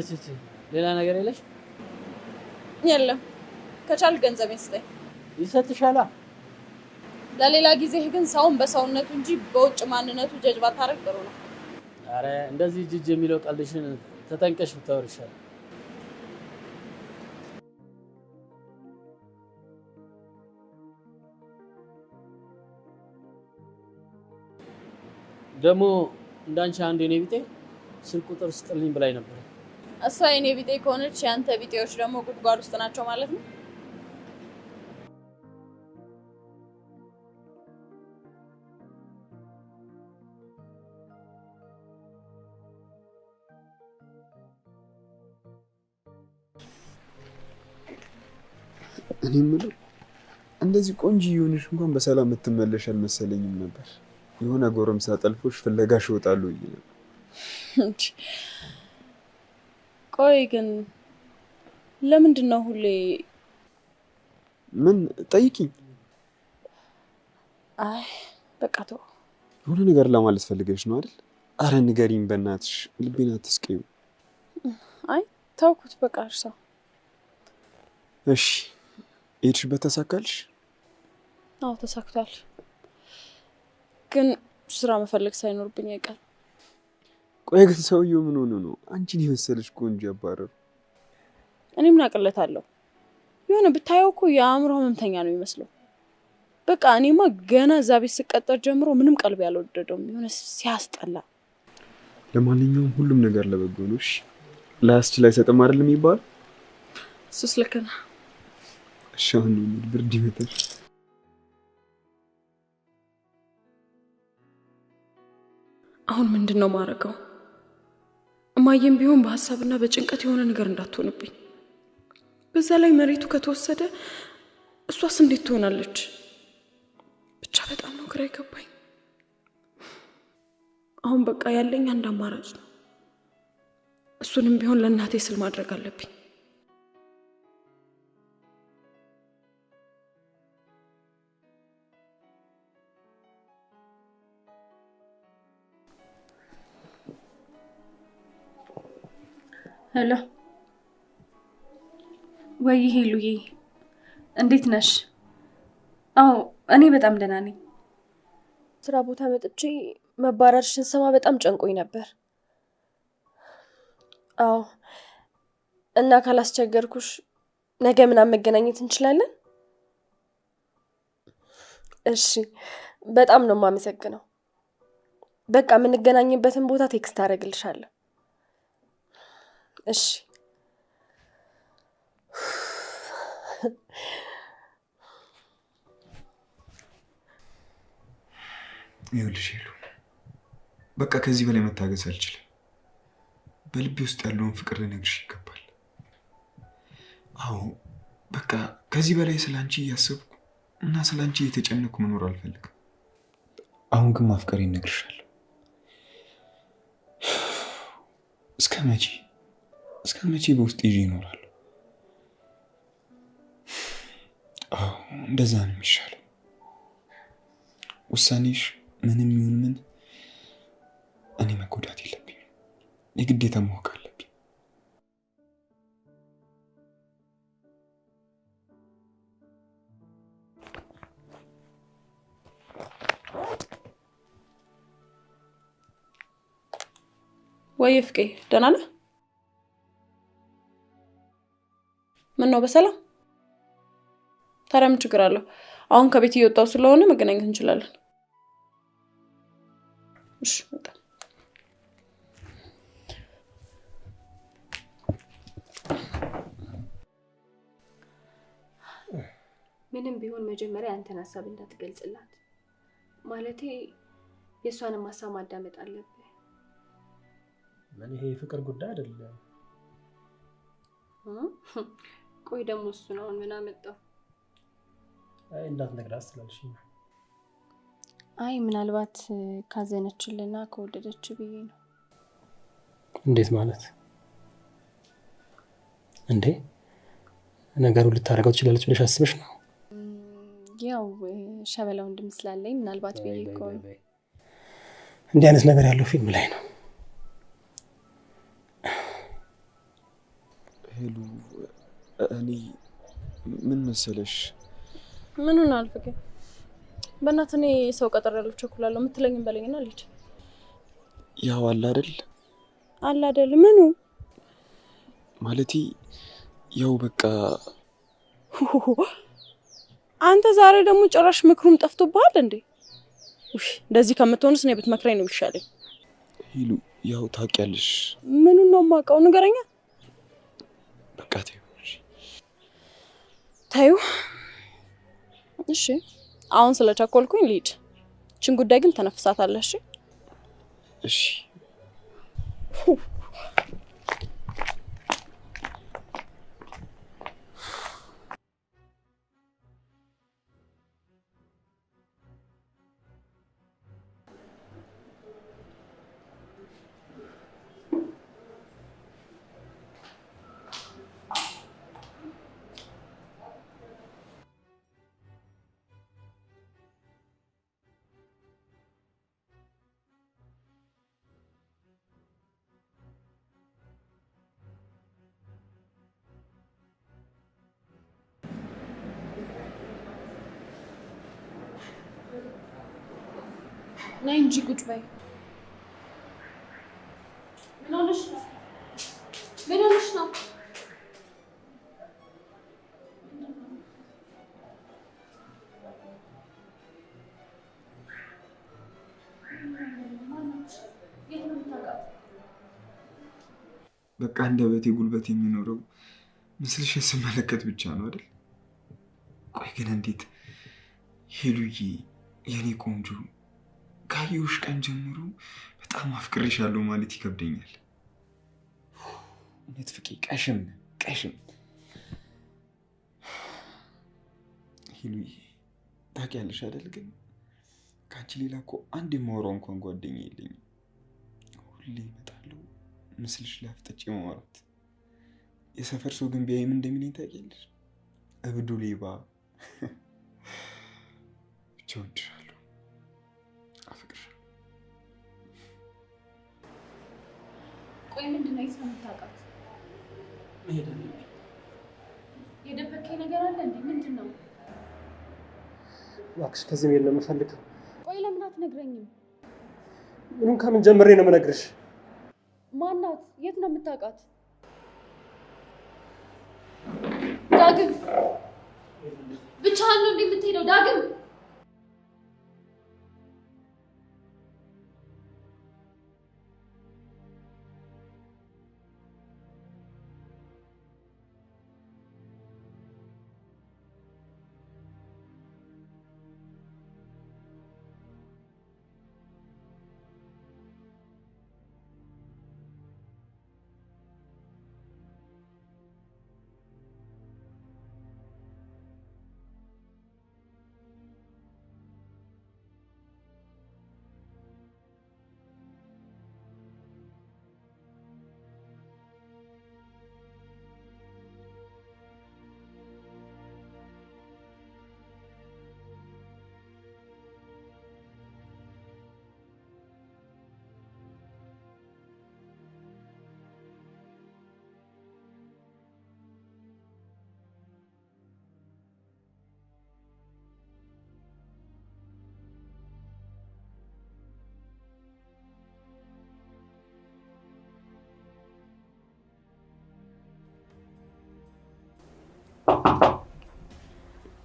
ሌላ ነገር የለሽ? የለም። ከቻል ገንዘቤን ስጠኝ። ይሰጥሻላ። ለሌላ ጊዜ ግን ሰውን በሰውነቱ እንጂ በውጭ ማንነቱ ጀጅ ባታረግ ጥሩ ነው። አረ እንደዚህ ጅጅ የሚለው ቀልድሽን ተጠንቀሽ ብታወሪ ይሻላል። ደግሞ እንዳንቺ አንድ የኔ ቢጤ ስልክ ቁጥር ስጥልኝ ብላኝ ነበር። እሷ የኔ ቢጤ ከሆነች ያንተ ቢጤዎች ደግሞ ጉድጓድ ውስጥ ናቸው ማለት ነው። እኔ የምለው እንደዚህ ቆንጆ የሆነሽ እንኳን በሰላም የምትመለሽ አልመሰለኝም ነበር። የሆነ ጎረምሳ ጠልፎሽ ፍለጋሽ ይወጣሉ ይላል። ቆይ ግን ለምንድን ነው ሁሌ? ምን ጠይቂኝ። አይ በቃ ተው። የሆነ ነገር ለማለት ፈልገሽ ነው አይደል? አረ ንገሪኝ በእናትሽ፣ ልቤን አትስቀይው። አይ ተውኩት በቃ እርሳው። እሺ ሄድሽበት ተሳካልሽ? አዎ ተሳክቷል። ግን ስራ መፈለግ ሳይኖርብኝ አይቀር። ቆይ ግን ሰውየው ምን ሆኖ ነው አንቺን የመሰለሽ ቆንጆ ያባረሩ? እኔ ምን አቅለታለሁ? የሆነ ብታየው እኮ የአእምሮ ህመምተኛ ነው የሚመስለው። በቃ እኔማ ገና እዛ ቤት ስቀጠር ጀምሮ ምንም ቀልብ ያልወደደውም የሆነ ሲያስጠላ። ለማንኛውም ሁሉም ነገር ለበጎ ነው። እሺ ላያስችል አይሰጥም አይደል የሚባል? እሱስ ልክ ነህ። እሺ አሁን ብርድ ይመታል። አሁን ምንድነው ማረገው? እማዬም ቢሆን በሐሳብና በጭንቀት የሆነ ነገር እንዳትሆንብኝ። በዛ ላይ መሬቱ ከተወሰደ እሷስ እንዴት ትሆናለች? ብቻ በጣም ነው ግራ የገባኝ። አሁን በቃ ያለኝ አንድ አማራጭ ነው። እሱንም ቢሆን ለእናቴ ስል ማድረግ አለብኝ። ሄሎ ወይ ሄሉዬ፣ እንዴት ነሽ? አዎ እኔ በጣም ደህና ነኝ። ስራ ቦታ መጥቼ መባረርሽን ስማ በጣም ጨንቆኝ ነበር። አዎ እና ካላስቸገርኩሽ ነገ ምናምን መገናኘት እንችላለን? እሺ በጣም ነው የማመሰግነው። በቃ የምንገናኝበትን ቦታ ቴክስት አደርግልሻለሁ። እሺ ይኸውልሽ ሄሉ፣ በቃ ከዚህ በላይ መታገስ አልችልም። በልቤ ውስጥ ያለውን ፍቅር ልነግርሽ ይገባል። አዎ በቃ ከዚህ በላይ ስላንቺ እያሰብኩ እና ስላንቺ እየተጨነኩ መኖር አልፈልግም። አሁን ግን ማፍቀሬ እነግርሻለሁ። እስከ መቼ በውስጥ ይዤ ይኖራል? አዎ እንደዛ ነው የሚሻለው። ውሳኔሽ ምንም ይሁን ምን እኔ መጎዳት የለብኝም። የግዴታ ማወቅ አለብኝ። ወይ ፍቄ ደህና ነህ? ምን ነው በሰላም? ታዲያ ምን ችግር አለው? አሁን ከቤት እየወጣሁ ስለሆነ መገናኘት እንችላለን። እሺ በቃ ምንም ቢሆን መጀመሪያ አንተን ሐሳብ እንዳትገልጽላት። ማለቴ የሷንም ሐሳብ ማዳመጥ አለብህ። ምን ይሄ ፍቅር ጉዳይ አይደለም። ቆይ ደግሞ እሱ ነው ምን አመጣው? አይ እንዳትነግራት ስላልሽኝ። አይ ምናልባት ካዘነችልና ከወደደች ብዬ ነው። እንዴት ማለት? እንዴ ነገሩ ልታረጋው ትችላለች ብለሽ አስበሽ ነው? ያው ሸበላው እንደምስላለኝ ምናልባት ብዬ እኮ ነው። እንዲህ አይነት ነገር ያለው ፊልም ላይ ነው። ሄሉ እኔ ምን መሰለሽ? ምኑን አልፈከ በእናትህ እኔ ሰው ቀጠር ያለው ቸኩላለሁ የምትለኝን በለኝና ልጅ ያው አለ አይደል ምኑ ማለቴ ያው በቃ አንተ ዛሬ ደግሞ ጭራሽ ምክሩም ጠፍቶብሃል እንዴ? ውይ እንደዚህ ከምትሆንስ ነው ብትመክረኝ ነው ይሻለኝ። ሄሉ ያው ታውቂያለሽ። ምኑን ነው የማውቀው? ንገረኛ። በቃ ታዩ እሺ አሁን ስለቻኮልኩኝ ልሂድ። እቺን ጉዳይ ግን ተነፍሳታለሽ። እሺ ነይ እንጂ ቁጭ በይ። ምን ሆነሽ ነው? በቃ እንደበቴ ጉልበት የሚኖረው ምስልሽን ስመለከት ብቻ ነው አይደል? ቆይ ግን እንዴት ሄሉዬ የኔ ቆንጆ ካየሁሽ ቀን ጀምሮ በጣም አፍቅሬሻለሁ ማለት ይከብደኛል። እውነት ፍቄ ቀሽም ሄሉዬ ታውቂያለሽ አይደል? ግን ከአንቺ ሌላ እኮ አንድ የማወራው እንኳን ጓደኛ የለኝም። ሁሌ እመጣለሁ ምስልሽ ላይ አፍጥጬ ማውራት። የሰፈር ሰው ግን ቢያይ ምን እንደሚለኝ ታውቂያለሽ? እብዱ ሌባ። ብቻ እወድሻለሁ፣ አፍቅርሻለሁ። ቆይ ምንድነው የሰምታውቃት? መሄድ አለብኝ። የደበከኝ ነገር አለ እንዴ? ምንድነው? እባክሽ ከዚህ መሄድ ነው የምፈልገው። ቆይ ለምን አትነግረኝም? ምንም ከምን ጀምሬ ነው የምነግርሽ? ማናት? የት ነው የምታውቃት? ዳግም ብቻህን ነው እንዴ የምትሄደው? ዳግም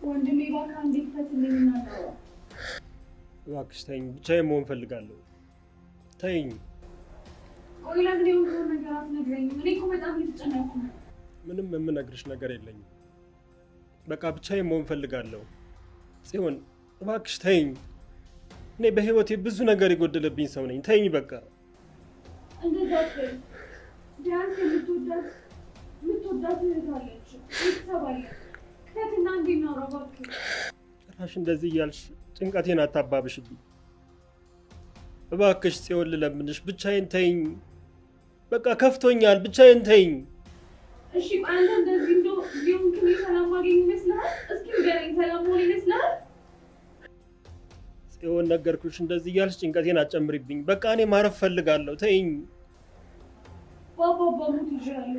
ወንድሜ እባክህ አንዴ ክፈትልኝና እናውራ። እባክሽ ተይኝ፣ ብቻዬን መሆን ፈልጋለሁ። ተይኝ። ቆይ ለምን የሆነ ነገር አትነግረኝም? እኔ እኮ በጣም እየተጨነቅኩ ነው። ምንም የምነግርሽ ነገር የለኝም። በቃ ብቻዬን መሆን ፈልጋለሁ። ጽዮን እባክሽ ተይኝ። እኔ በህይወቴ ብዙ ነገር የጎደለብኝ ሰው ነኝ። ተይኝ በቃ። እንደዛ አትበይ። ቢያንስ የምትወዳት እህት አለች፣ ቤተሰብ አለ። ክፈትና አንዴ እናውራ እባክህ። ጭራሽ እንደዚህ እያልሽ ጭንቀቴን አታባብሽብኝ እባክሽ ጽዮን፣ ልለምንሽ ብቻዬን ተይኝ። በቃ ከፍቶኛል፣ ብቻዬን ተይኝ። እሺ አንተ እንደዚህ እንደው ቢሆን ከኔ ሰላም ማግኘት ይመስልሃል? እስኪ ንገረኝ፣ ሰላም ሆነ ይመስልሃል? ጽዮን ነገርኩሽ፣ እንደዚህ እያልሽ ጭንቀቴን አጨምሪብኝ። በቃ እኔ ማረፍ ፈልጋለሁ፣ ተይኝ። ባባ ሙት ይሻላል።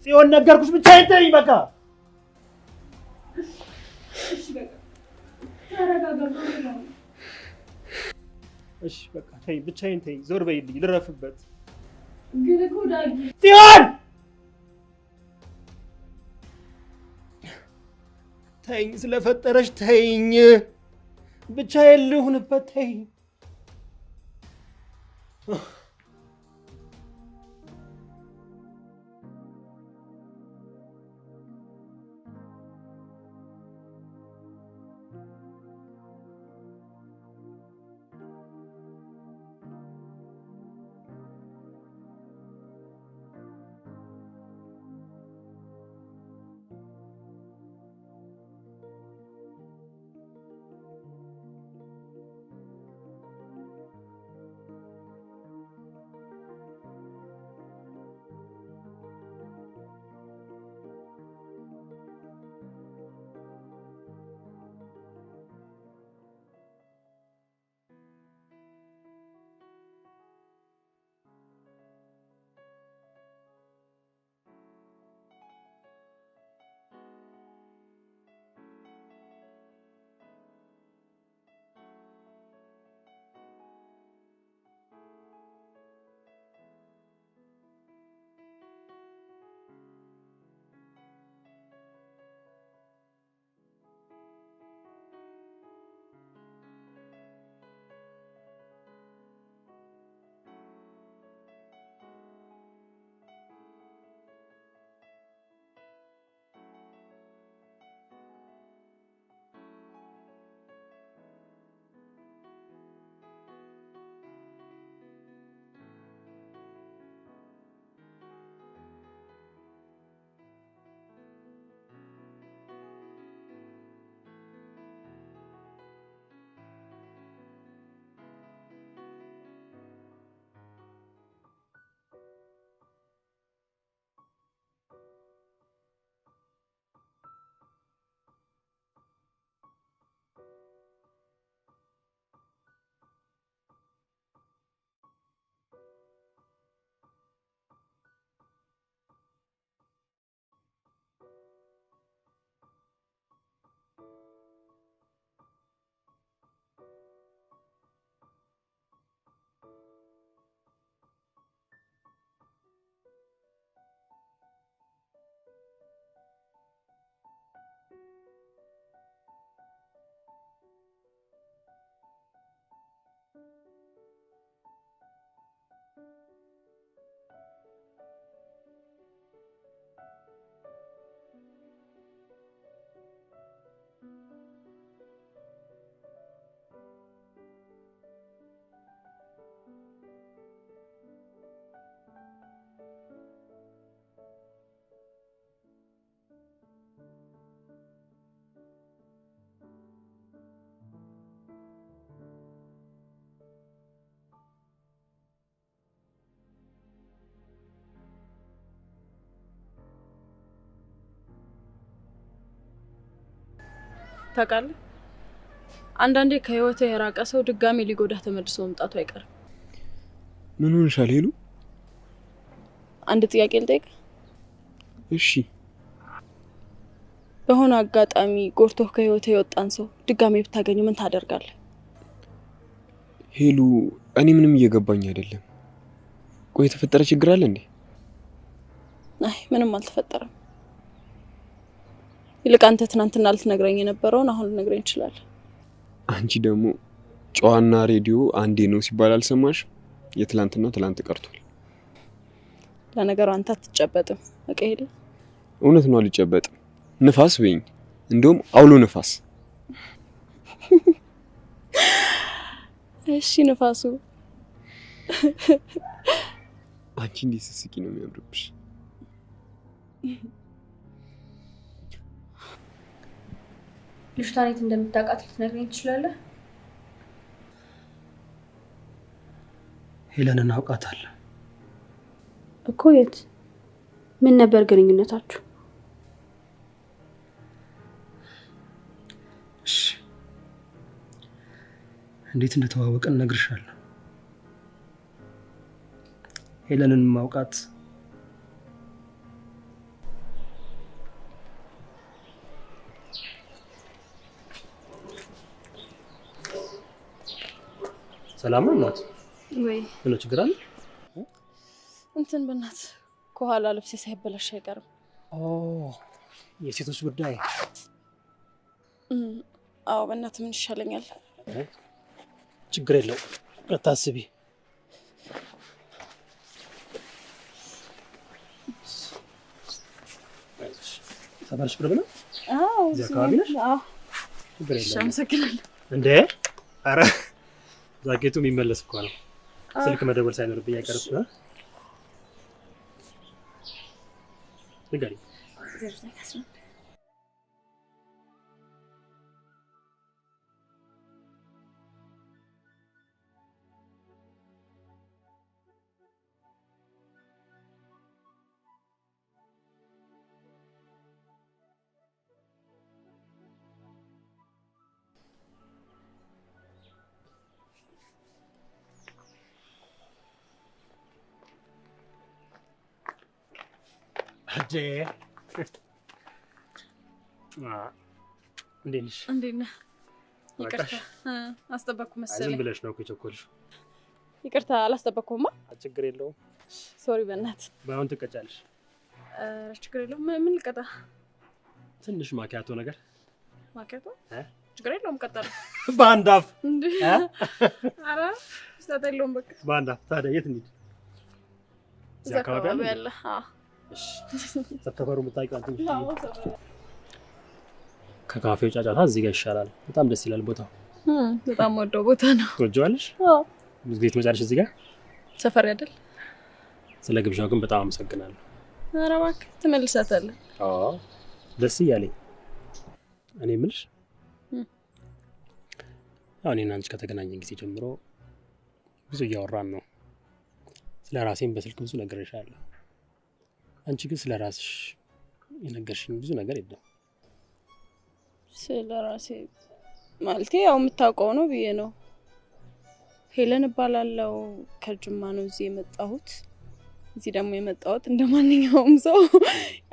ጽዮን ነገርኩሽ፣ ብቻዬን ተይኝ በቃ። እሺ በቃ ተረጋጋ። እሺ በቃ ተይኝ፣ ብቻዬን ተይኝ። ዞር በይልኝ፣ ልረፍበት። ግን እኮ ዳጊ ጽዮን ተይኝ፣ ስለፈጠረሽ ተይኝ። ብቻዬን ልሁንበት፣ ተይኝ። ታውቃለህ፣ አንዳንዴ ከህይወት የራቀ ሰው ድጋሚ ሊጎዳ ተመልሶ መምጣቱ አይቀርም። ምን ሆነሻል ሄሉ? አንድ ጥያቄ ልጠይቅ? እሺ። በሆነ አጋጣሚ ጎርቶህ ከህይወት የወጣን ሰው ድጋሚ ብታገኙ ምን ታደርጋለህ? ሄሉ፣ እኔ ምንም እየገባኝ አይደለም። ቆይ የተፈጠረ ችግር አለ እንዴ? አይ ምንም አልተፈጠረም። ይልቅ አንተ ትናንትና ልትነግረኝ የነበረውን አሁን ልነግረኝ ይችላል። አንቺ ደግሞ ጨዋና ሬዲዮ አንዴ ነው ሲባል አልሰማሽ? የትላንትና ትላንት ቀርቷል። ለነገሩ አንተ አትጨበጥም። በቃ ይሄ እውነት ነው አልጨበጥም። ንፋስ በይኝ፣ እንደውም አውሎ ንፋስ። እሺ ንፋሱ። አንቺ እንዴት ስትስቂ ነው የሚያምርብሽ። ልጅቷን የት እንደምታውቃት ልትነግረኝ ትችላለህ? ሄለንን አውቃታለሁ እኮ። የት? ምን ነበር ግንኙነታችሁ? እሺ እንዴት እንደተዋወቅን እነግርሻለሁ። ሄለንን ማውቃት ሰላም ናት ወይ? ምን ችግር አለ? እንትን በእናት ከኋላ ልብሴ ሳይበላሽ አይቀርም። የሴቶች ጉዳይ። አዎ በእናት ምን ይሻለኛል? ችግር የለው አታስቢ። ሰፈርሽ ቅርብ ነው? አዎ እዚህ አካባቢ ነሽ? አዎ። ችግር የለም። አመሰግናለሁ። እንዴ ኧረ ዛኬቱ የሚመለስ እኮ ነው። ስልክ መደወል ሳይኖርብኝ አይቀርም። ንገሪኝ። አጄ እንዴት ነሽ? እንዴት ነህ? ይቅርታ አስጠበቅኩ መሰለኝ። ዝም ብለሽ ነው እኮ የቸኮልሽው። ይቅርታ አላስጠበቅኩማ። ችግር የለውም። ሶሪ በእናት። ባይሆን ትቀጫለሽ። ችግር የለውም። ምን ልቀጣ? ትንሽ ማኪያቶ ነገር። ማኪያቶ? ችግር የለውም ቀጣለሁ። በአንድ አፍ እንዴ? ኧረ ስህተት የለውም በቃ። በአንድ አፍ። ታዲያ የት እንሂድ? እዛ አካባቢ አለ። አዎ እሺ። ሰፈሩ የምታውቂው አንቺ ነሽ? ከካፌው ጫጫታ እዚህ ጋር ይሻላል። በጣም ደስ ይላል ቦታው። በጣም ወደው ቦታ ነው። ትወጂዋለሽ? አዎ። ብዙ ጊዜ ትመጫለሽ እዚህ ጋር? ሰፈር አይደል? ስለ ግብዣው ግን በጣም አመሰግናለሁ። ኧረ እባክህ ትመልሳታለህ። አዎ ደስ እያለኝ። እኔ የምልሽ ያው እኔና አንቺ ከተገናኘን ጊዜ ጀምሮ ብዙ እያወራን ነው። ስለ ራሴም በስልክ ብዙ ነግሬሻለሁ። አንቺ ግን ስለ ራስሽ የነገርሽኝ ብዙ ነገር የለም። ስለ ራሴ ማለቴ ያው የምታውቀው ነው ብዬ ነው። ሄለን እባላለሁ። ከጅማ ነው እዚህ የመጣሁት። እዚህ ደግሞ የመጣሁት እንደማንኛውም ሰው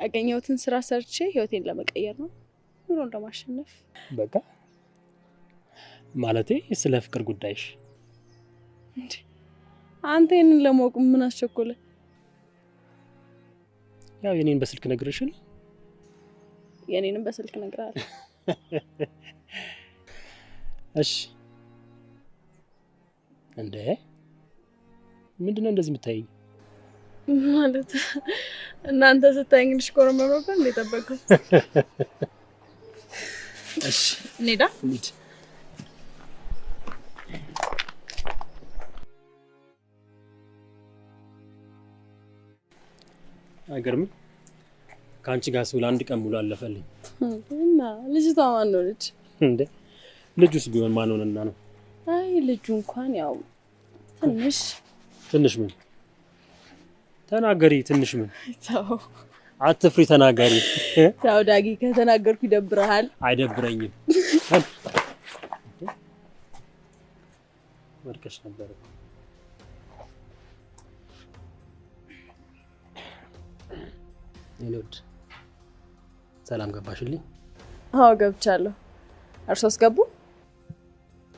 ያገኘሁትን ስራ ሰርቼ ህይወቴን ለመቀየር ነው፣ ኑሮን ለማሸነፍ። በቃ ማለቴ ስለ ፍቅር ጉዳይሽ። እንዴ አንተ ይሄንን ለማወቅ ምን አስቸኮለ? ያው የኔን በስልክ ነግሬሽል። የኔንም በስልክ ነግራለሁ። እሺ እንዴ ምንድነው እንደዚህ የምታይኝ? ማለት እናንተ ስታይኝ ልሽኮረመም ነበር እንዴ ጠበቀው? እሺ እንሂዳ። እንሂድ። አይገርምም? ከአንቺ ጋር ስውል አንድ ቀን ሙሉ አለፈልኝ። እና ልጅቷ ማን ነው ልጅ? እንዴ ልጁስ ቢሆን ማን ሆነና ነው? አይ ልጁ እንኳን ያው ትንሽ ምን ተናገሪ? ትንሽ ምን? ተው አትፍሪ፣ ተናገሪ። ተው ዳጊ፣ ከተናገርኩ ይደብራል። አይደብረኝም። ወርቀሽ ነበር። ይሉድ ሰላም ገባሽልኝ? አዎ ገብቻለሁ። እርሶስ ገቡ?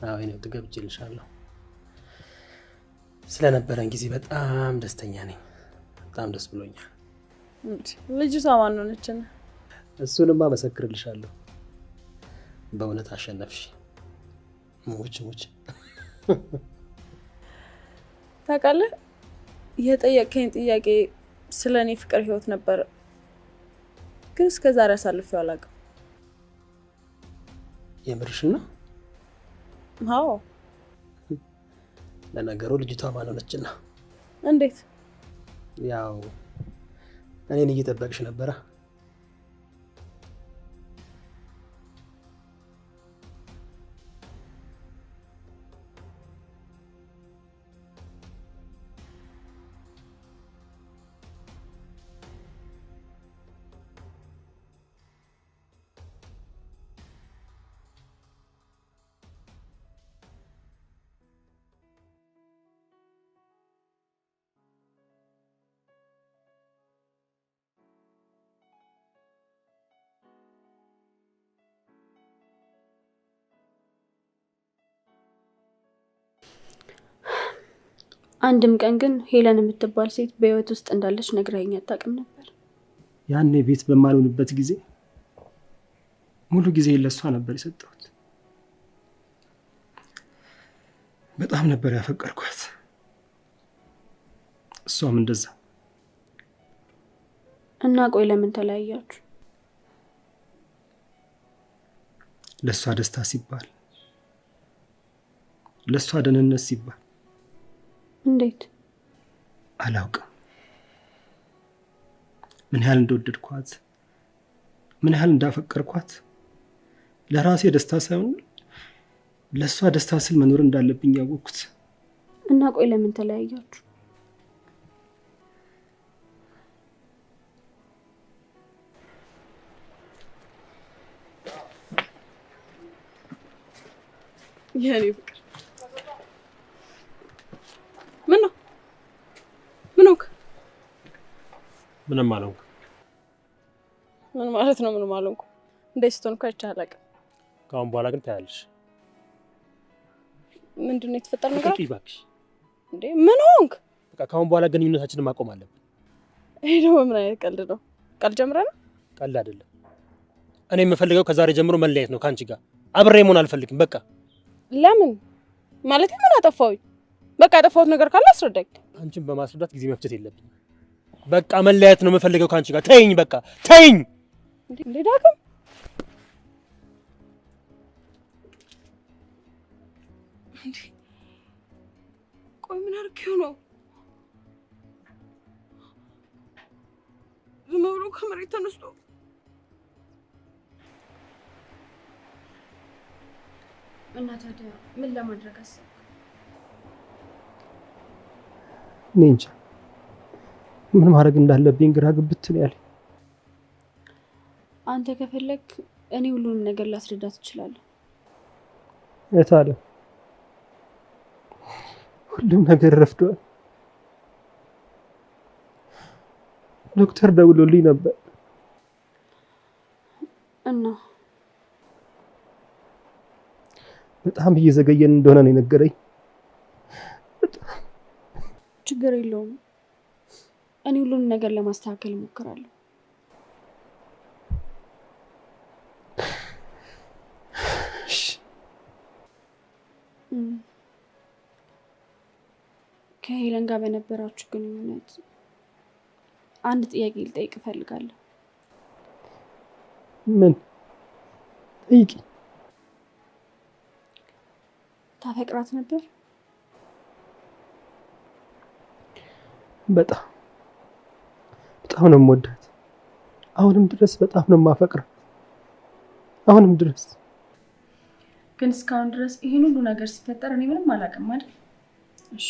አዎ ይሄን ገብቼልሻለሁ። ስለነበረን ጊዜ በጣም ደስተኛ ነኝ። በጣም ደስ ብሎኛል። ልጅቷ ማን ሆነች? እሱንማ መሰክርልሻለሁ። በእውነት አሸነፍሽ። ሙች ታውቃለህ፣ የጠየቀኝ ጥያቄ ስለ እኔ ፍቅር ህይወት ነበር፣ ግን እስከ ዛሬ አሳልፌው አላውቅም። የምርሽና? አዎ። ለነገሩ ልጅቷ ማን ሆነችና? እንዴት? ያው እኔን እየጠበቅሽ ነበረ። አንድም ቀን ግን ሄለን የምትባል ሴት በህይወት ውስጥ እንዳለች ነግራኝ አታውቅም ነበር። ያኔ ቤት በማልሆንበት ጊዜ ሙሉ ጊዜ ለሷ ነበር የሰጠሁት። በጣም ነበር ያፈቀርኳት። እሷም እንደዛ። እና ቆይ ለምን ተለያያችሁ? ለሷ ደስታ ሲባል፣ ለሷ ደህንነት ሲባል። እንዴት? አላውቅም። ምን ያህል እንደወደድኳት፣ ምን ያህል እንዳፈቀርኳት ለራሴ ደስታ ሳይሆን ለሷ ደስታ ስል መኖር እንዳለብኝ ያወቅኩት። እና ቆይ ለምን ተለያያችሁ? የኔ ፍቅር ምን ነው? ምን ሆንክ? ምንም አልሆንኩም። ምን ማለት ነው ምንም አልሆንኩም? እንደዚህ ስትሆን እኮ አይቼህ አላውቅም። ከአሁን በኋላ ግን ታያለሽ። ምንድን ነው የተፈጠረ ነገር? እባክሽ። እንዴ ምን ሆንክ? በቃ ከአሁን በኋላ ግንኙነታችንን ማቆም አለብን። ይሄ ደግሞ ምን አይነት ቀልድ ነው? ቀልድ ጀምረናል? ቀልድ አይደለም። እኔ የምፈልገው ከዛሬ ጀምሮ መለያየት ነው ከአንቺ ጋር። አብሬ መሆን አልፈልግም። በቃ። ለምን? ማለት ምን አጠፋሁኝ? በቃ ያጠፋሁት ነገር ካለ አስረዳኝ። አንቺን በማስረዳት ጊዜ መፍጀት የለብኝም። በቃ መለያየት ነው የምፈልገው ከአንቺ ጋር። ተይኝ፣ በቃ ተይኝ። እንዴ ዳግም ቆይ ምን አድርጌው ነው? ዝም ብሎ ከመሬት ተነስቶ እና ታዲያ ምን ለማድረግ አሰብክ? እኔ እንጃ ምን ማድረግ እንዳለብኝ ግራ ግብት ነው ያለኝ። አንተ ከፈለክ እኔ ሁሉንም ነገር ላስረዳት እችላለሁ። የታለ? ሁሉም ነገር ረፍዷል። ዶክተር ደውሎልኝ ነበር እና በጣም እየዘገየን እንደሆነ ነው የነገረኝ። ችግር የለውም። እኔ ሁሉንም ነገር ለማስተካከል እሞክራለሁ። ከሄለን ጋር በነበራችሁ ግንኙነት አንድ ጥያቄ ልጠይቅ እፈልጋለሁ። ምን? ጠይቂ። ታፈቅራት ነበር? በጣም ነው የምወዳት። አሁንም ድረስ በጣም ነው የማፈቅራት። አሁንም ድረስ። ግን እስካሁን ድረስ ይሄን ሁሉ ነገር ሲፈጠር እኔ ምንም አላውቅም አይደል? እሺ፣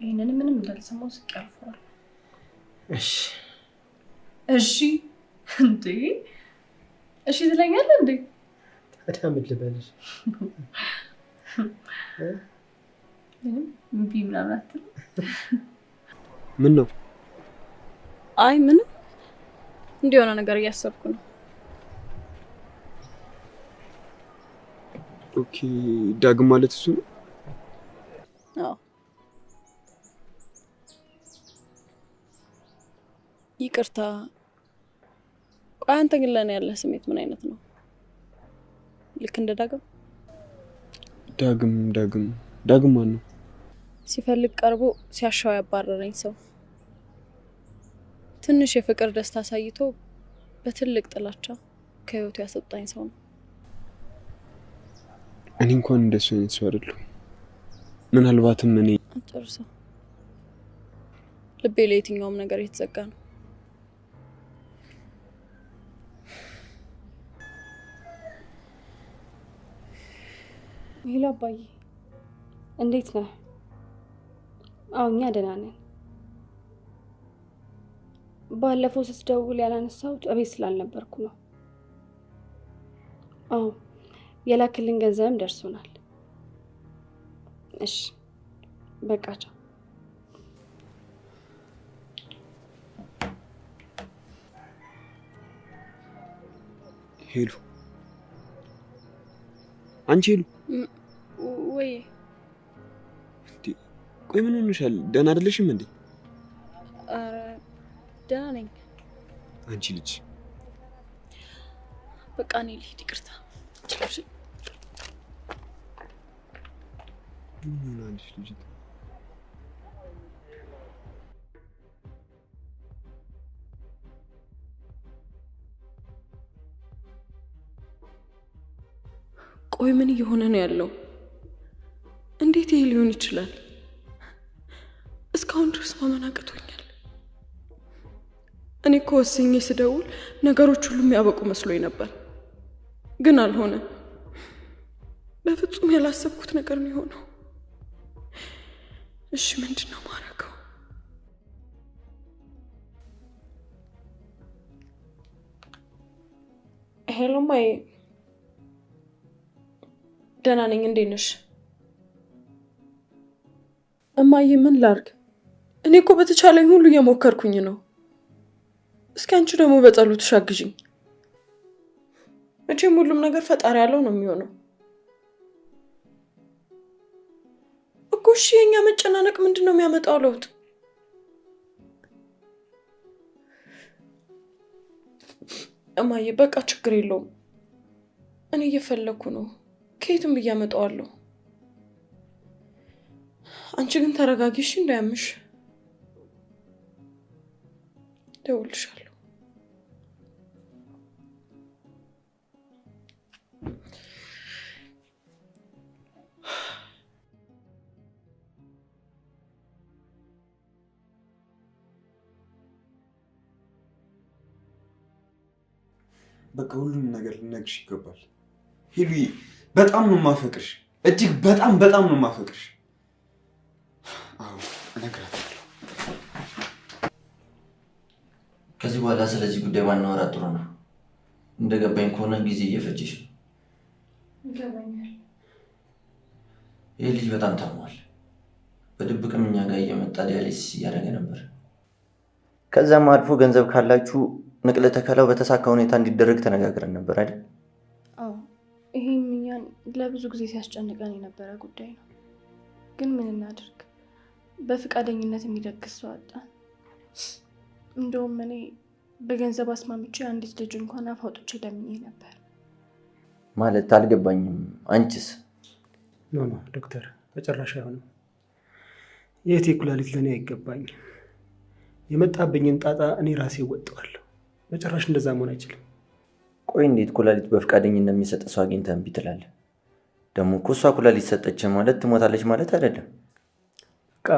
ይሄንን ምንም እንዳልሰማው ስቅ ያልፈዋል። እሺ እንዴ? እሺ ትለኛለህ እንዴ? ታዲያ ምን ልበልሽ? እምቢ ምናምን አትልም? ምን ነው? አይ ምንም፣ እንዲሆነ ነገር እያሰብኩ ነው። ኦኬ፣ ዳግም ማለት እሱ ነው? አዎ። ይቅርታ፣ ቆይ አንተ ግን ለኔ ያለ ስሜት ምን አይነት ነው? ልክ እንደ ዳግም? ዳግም ማን ነው? ሲፈልግ ቀርቦ ሲያሻው ያባረረኝ ሰው፣ ትንሽ የፍቅር ደስታ አሳይቶ በትልቅ ጥላቻ ከህይወቱ ያሰጣኝ ሰው ነው። እኔ እንኳን እንደሱ አይነት ሰው አይደለሁ። ምናልባትም እኔ አጨርሰው ልቤ ለየትኛውም ነገር የተዘጋ ነው። ሄሎ አባዬ፣ እንዴት ነህ? አዎ እኛ ደህና ነን። ባለፈው ስትደውል ያላነሳሁት እቤት ስላልነበርኩ ነው። አዎ የላክልን ገንዘብም ደርሶናል። እሺ በቃ ቻው። ሄሉ፣ አንቺ ሄሉ፣ ወይ ቆይ ምን ሆነሻል? ደህና አይደለሽም እንዴ? አረ ደህና ነኝ። አንቺ ልጅ በቃ እኔ ልሂድ፣ ይቅርታ። ምን አንቺ ልጅ ቆይ ምን እየሆነ ነው ያለው? እንዴት ይሄ ሊሆን ይችላል? እስካሁን ድረስ ማመን አቅቶኛል። እኔ እኮ ወስኜ ስደውል ነገሮች ሁሉም ያበቁ መስሎኝ ነበር፣ ግን አልሆነም። በፍጹም ያላሰብኩት ነገር ነው የሆነው። እሺ ምንድን ነው ማረገው? ሄሎ ማይ፣ ደህና ነኝ። እንዴት ነሽ? እማዬ ምን ላርግ? እኔ እኮ በተቻለኝ ሁሉ እየሞከርኩኝ ነው። እስኪ አንቺ ደግሞ በጸሎትሽ አግዢኝ። መቼም ሁሉም ነገር ፈጣሪ ያለው ነው የሚሆነው እኮ። እሺ የኛ መጨናነቅ ምንድነው የሚያመጣው ለውጥ? እማዬ በቃ ችግር የለውም። እኔ እየፈለኩ ነው፣ ከየትም ብዬ አመጣዋለሁ። አንቺ ግን ተረጋጊሽ እንዳያምሽ። ደውልሻለሁ። በቃ ሁሉንም ነገር ልነግርሽ ይገባል ሄሉዬ። በጣም ነው የማፈቅርሽ፣ እጅግ በጣም ነው የማፈቅርሽ። አዎ እነግራታለሁ። ከዚህ በኋላ ስለዚህ ጉዳይ ባናወራ ጥሩ ነው። እንደገባኝ ከሆነ ጊዜ እየፈጀሽ ነው። ይገባኛል። ይህ ልጅ በጣም ታሟል። በድብቅም እኛ ጋር እየመጣ ዲያሊሲስ እያደረገ ነበር። ከዛም አልፎ ገንዘብ ካላችሁ ንቅለ ተከላው በተሳካ ሁኔታ እንዲደረግ ተነጋግረን ነበር አይደል? አዎ ይሄም እኛን ለብዙ ጊዜ ሲያስጨንቀን የነበረ ጉዳይ ነው። ግን ምን እናድርግ፣ በፍቃደኝነት የሚደግስ ሰው አጣን። እንደውም እኔ በገንዘብ አስማምቼ አንዲት ልጅ እንኳን አፍ አውጥቼ ለምኜ ነበር። ማለት አልገባኝም። አንቺስ? ኖ ዶክተር፣ በጭራሽ አይሆንም። የእህቴ ኩላሊት ለእኔ አይገባኝም። የመጣብኝን ጣጣ እኔ ራሴ እወጣዋለሁ። በጭራሽ እንደዛ መሆን አይችልም። ቆይ እንዴት ኩላሊት በፍቃደኝነት የሚሰጥ ሰው አግኝተህ እምቢ ትላለህ? ደግሞ እኮ እሷ ኩላሊት ሰጠች ማለት ትሞታለች ማለት አይደለም። በቃ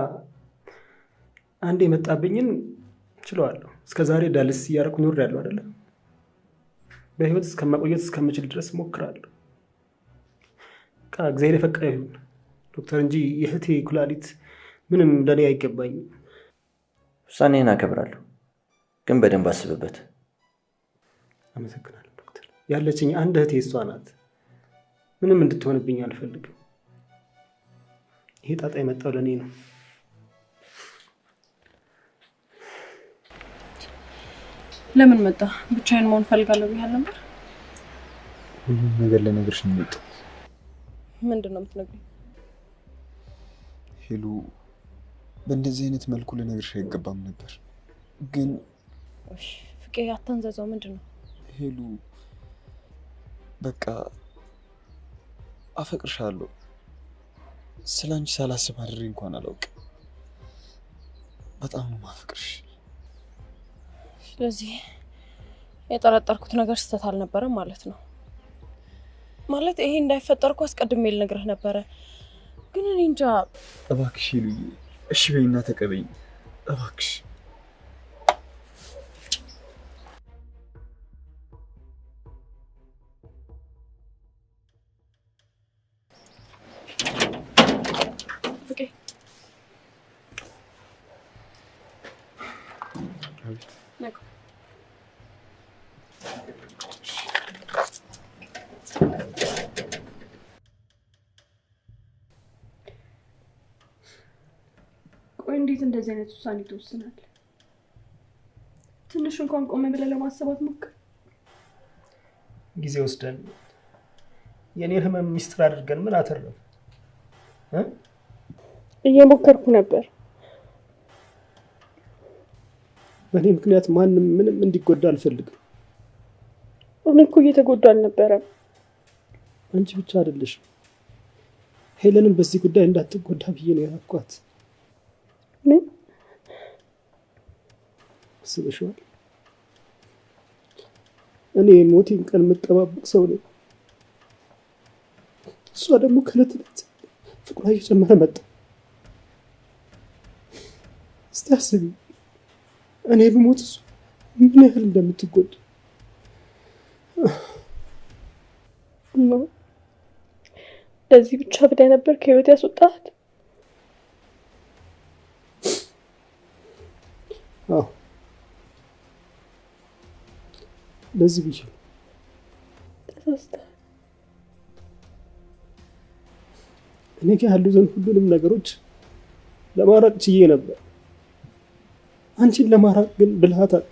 አንዴ የመጣብኝን ችለዋለሁ። እስከዛሬ ዳልስ እያደረኩ ኖሬያለሁ አይደለ? በህይወት እስከማቆየት እስከምችል ድረስ እሞክራለሁ። በቃ እግዚአብሔር የፈቀደ ይሁን ዶክተር፣ እንጂ የእህቴ ኩላሊት ምንም ለእኔ አይገባኝም። ውሳኔህን አከብራለሁ፣ ግን በደንብ አስብበት። አመሰግናለሁ ዶክተር። ያለችኝ አንድ እህቴ እሷ ናት። ምንም እንድትሆንብኝ አልፈልግም። ይሄ ጣጣ የመጣው ለእኔ ነው። ለምን መጣ? ብቻዬን መሆን ፈልጋለሁ ብያለሁ ነበር። ሁሉም ነገር ልነግርሽ ነው የመጣሁት። ምንድን ነው የምትነግሪኝ? ሄሉ፣ በእንደዚህ አይነት መልኩ ልነግርሽ አይገባም ነበር፣ ግን ፍቄ አታንዘዘው። ምንድን ነው? ሄሉ በቃ አፈቅርሻለሁ። ስላንቺ ሳላስብ አድሬ እንኳን አላውቅም። በጣም ነው ማፈቅርሽ። ስለዚህ የጠረጠርኩት ነገር ስህተት አልነበረም ማለት ነው። ማለት ይሄ እንዳይፈጠር እኮ አስቀድሜ ልነግርህ ነበረ፣ ግን እኔ እንጃ። እባክሽ ሄሉዬ እሺ በይና ተቀበይኝ እባክሽ። ቆይ እንዴት እንደዚህ አይነት ውሳኔ ትወስናለህ? ትንሽ እንኳን ቆም ብለህ ለማሰብ አትሞክር? ጊዜ ወስደን የኔን ህመም ሚስጥር አድርገን ምን አተረፈ? እየሞከርኩ ነበር። በእኔ ምክንያት ማንም ምንም እንዲጎዳ አልፈልግም። እኔ እኮ እየተጎዳ አልነበረም። አንቺ ብቻ አይደለሽም። ሄለንም በዚህ ጉዳይ እንዳትጎዳ ብዬ ነው ያልኳት። ምን አስበሽዋል? እኔ ሞቴን ቀን የምጠባበቅ ሰው ነኝ። እሷ ደግሞ ከዕለት ዕለት ፍቅሯ እየጨመረ መጣ። እስቲ አስቢ፣ እኔ ብሞት እሷ ምን ያህል እንደምትጎዳ። ለዚህ ብቻ ብለህ ነበር ከህይወት ያስወጣት? አዎ ለዚህ ብቻ ተሳስተሃል። እኔ ጋር ያሉትን ሁሉንም ነገሮች ለማራቅ ችዬ ነበር። አንቺን ለማራቅ ግን ብልሃት አጣ።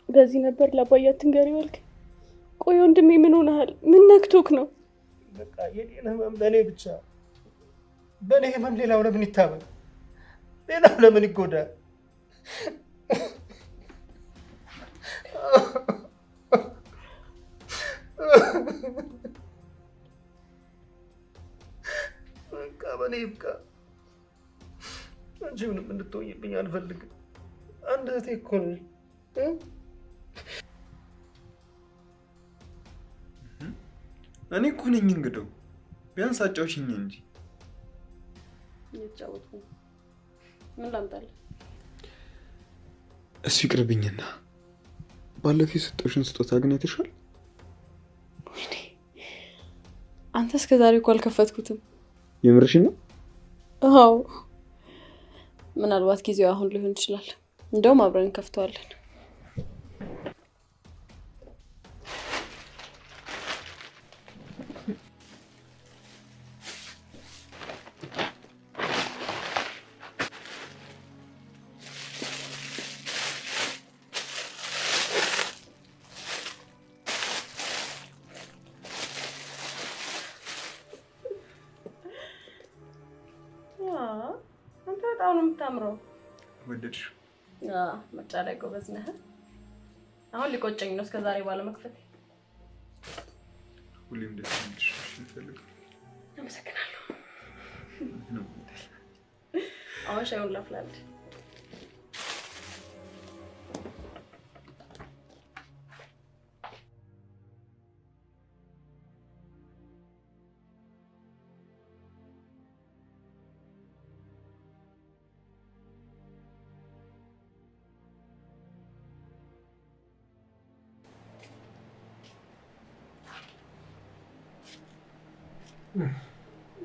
ለዚህ ነበር ለአባዬ አትንገሪው ያልከኝ? ቆይ ወንድሜ ምን ሆነሃል? ምን ነክቶክ ነው? በቃ የኔን ህመም ለእኔ ብቻ፣ በእኔ ህመም ሌላው ለምን ይታመን? ሌላው ለምን ይጎዳል? በቃ በእኔ ይብቃ። አንቺ ምንም እንድትሆኝብኝ አልፈልግም። አንድ እህቴ እኮ ነሽ። እኔ እኮ ነኝ እንግዲው፣ ቢያንስ አጫውሽኝ እንጂ። እየተጫወትኩ ነው። ምን ላምጣልህ? እሱ ይቅርብኝና ባለፈው የሰጠሽን ስጦታ አግኝተሻል? ወይኔ አንተ እስከ ዛሬ እኮ አልከፈትኩትም። የምርሽን ነው? አዎ፣ ምናልባት ጊዜው አሁን ሊሆን ይችላል። እንደውም አብረን እንከፍተዋለን። አንተ በጣም ነው የምታምረው። ወደድሽ? ምርጫ ላይ ጎበዝ ነህ። አሁን ሊቆጨኝ ነው እስከ ዛሬ ባለመክፈት። ሁሌም ደስ ይልሽ ይፈልግ። አመሰግናለሁ። አሁን ሻዩን ላፍላለህ።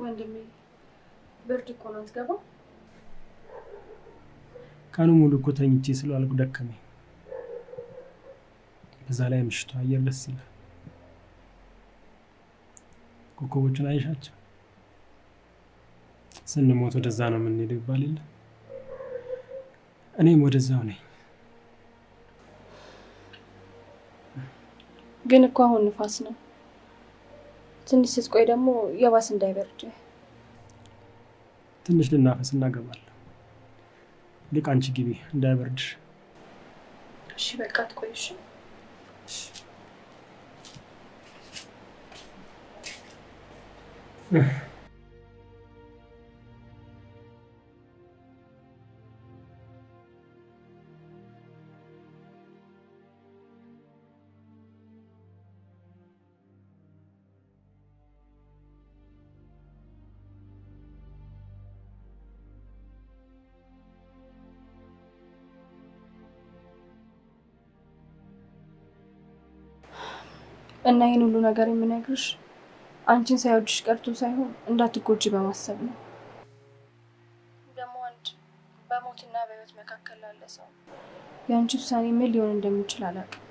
ወንድሜ ብርድ እኮ ነው አትገባም? ቀኑ ሙሉ እኮ ተኝቼ ስለዋልኩ ደከመኝ። በዛ ላይ ምሽቱ አየር ደስ ይላል። ኮከቦቹን አይሻቸው? ስንሞት ወደዛ ነው የምንሄደው ይባል የለ? እኔም ወደዛው ነኝ። ግን እኮ አሁን ንፋስ ነው። ትንሽ ስትቆይ ደግሞ የባስ እንዳይበርድ። ትንሽ ልናፈስ እናገባለን። ልክ አንቺ ግቢ እንዳይበርድሽ። እሺ በቃ ትቆይሽ። እና ይህን ሁሉ ነገር የምነግርሽ አንቺን ሳይወድሽ ቀርቶ ሳይሆን እንዳትጎጂ በማሰብ ነው። ደግሞ አንድ በሞትና በህይወት መካከል ላለ ሰው የአንቺ ውሳኔ ምን ሊሆን እንደሚችል አላውቅም።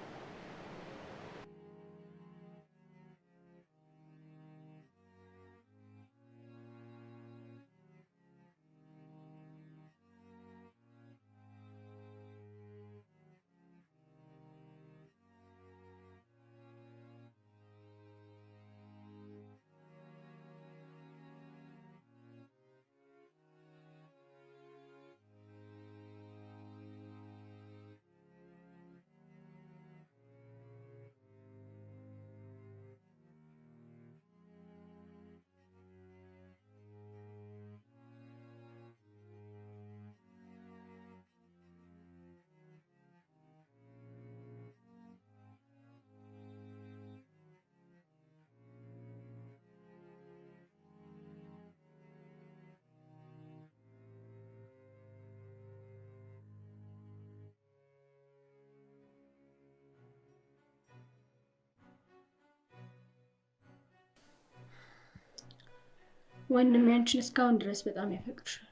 ወንድሜ አንቺን እስካሁን ድረስ በጣም ያፈቅርሻል።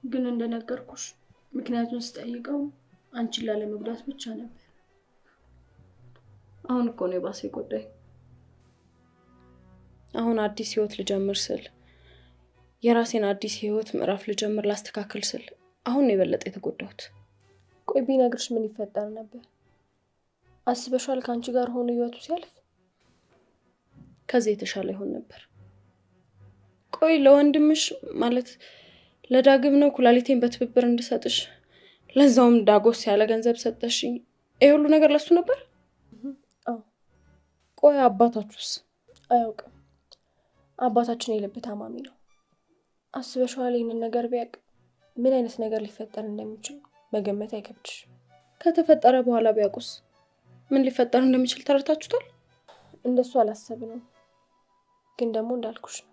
ግን እንደነገርኩሽ ምክንያቱን ስጠይቀው አንቺን ላለመጉዳት ብቻ ነበር። አሁን እኮ ነው የባሰ ጉዳይ። አሁን አዲስ ህይወት ልጀምር ስል የራሴን አዲስ ህይወት ምዕራፍ ልጀምር ላስተካክል ስል አሁን ነው የበለጠ የተጎዳሁት። ቆይ ቢነግርሽ ምን ይፈጠር ነበር? አስበሻል? ካንቺ ጋር ሆኖ ህይወቱ ሲያልፍ ከዚህ የተሻለ ይሆን ነበር። ቆይ ለወንድምሽ ማለት ለዳግም ነው ኩላሊቴን በትብብር እንድሰጥሽ ለዛውም ዳጎስ ያለ ገንዘብ ሰጠሽኝ። ይሄ ሁሉ ነገር ለሱ ነበር? አዎ። ቆይ አባታችሁስ? አያውቅም። አባታችን የልብ ታማሚ ነው። አስበሻል? ይሄንን ነገር ቢያውቅ ምን አይነት ነገር ሊፈጠር እንደሚችል መገመት አይከብድሽ። ከተፈጠረ በኋላ ቢያውቁስ ምን ሊፈጠር እንደሚችል ተረድታችሁታል? እንደሱ አላሰብንም። ግን ደግሞ እንዳልኩሽ ነው።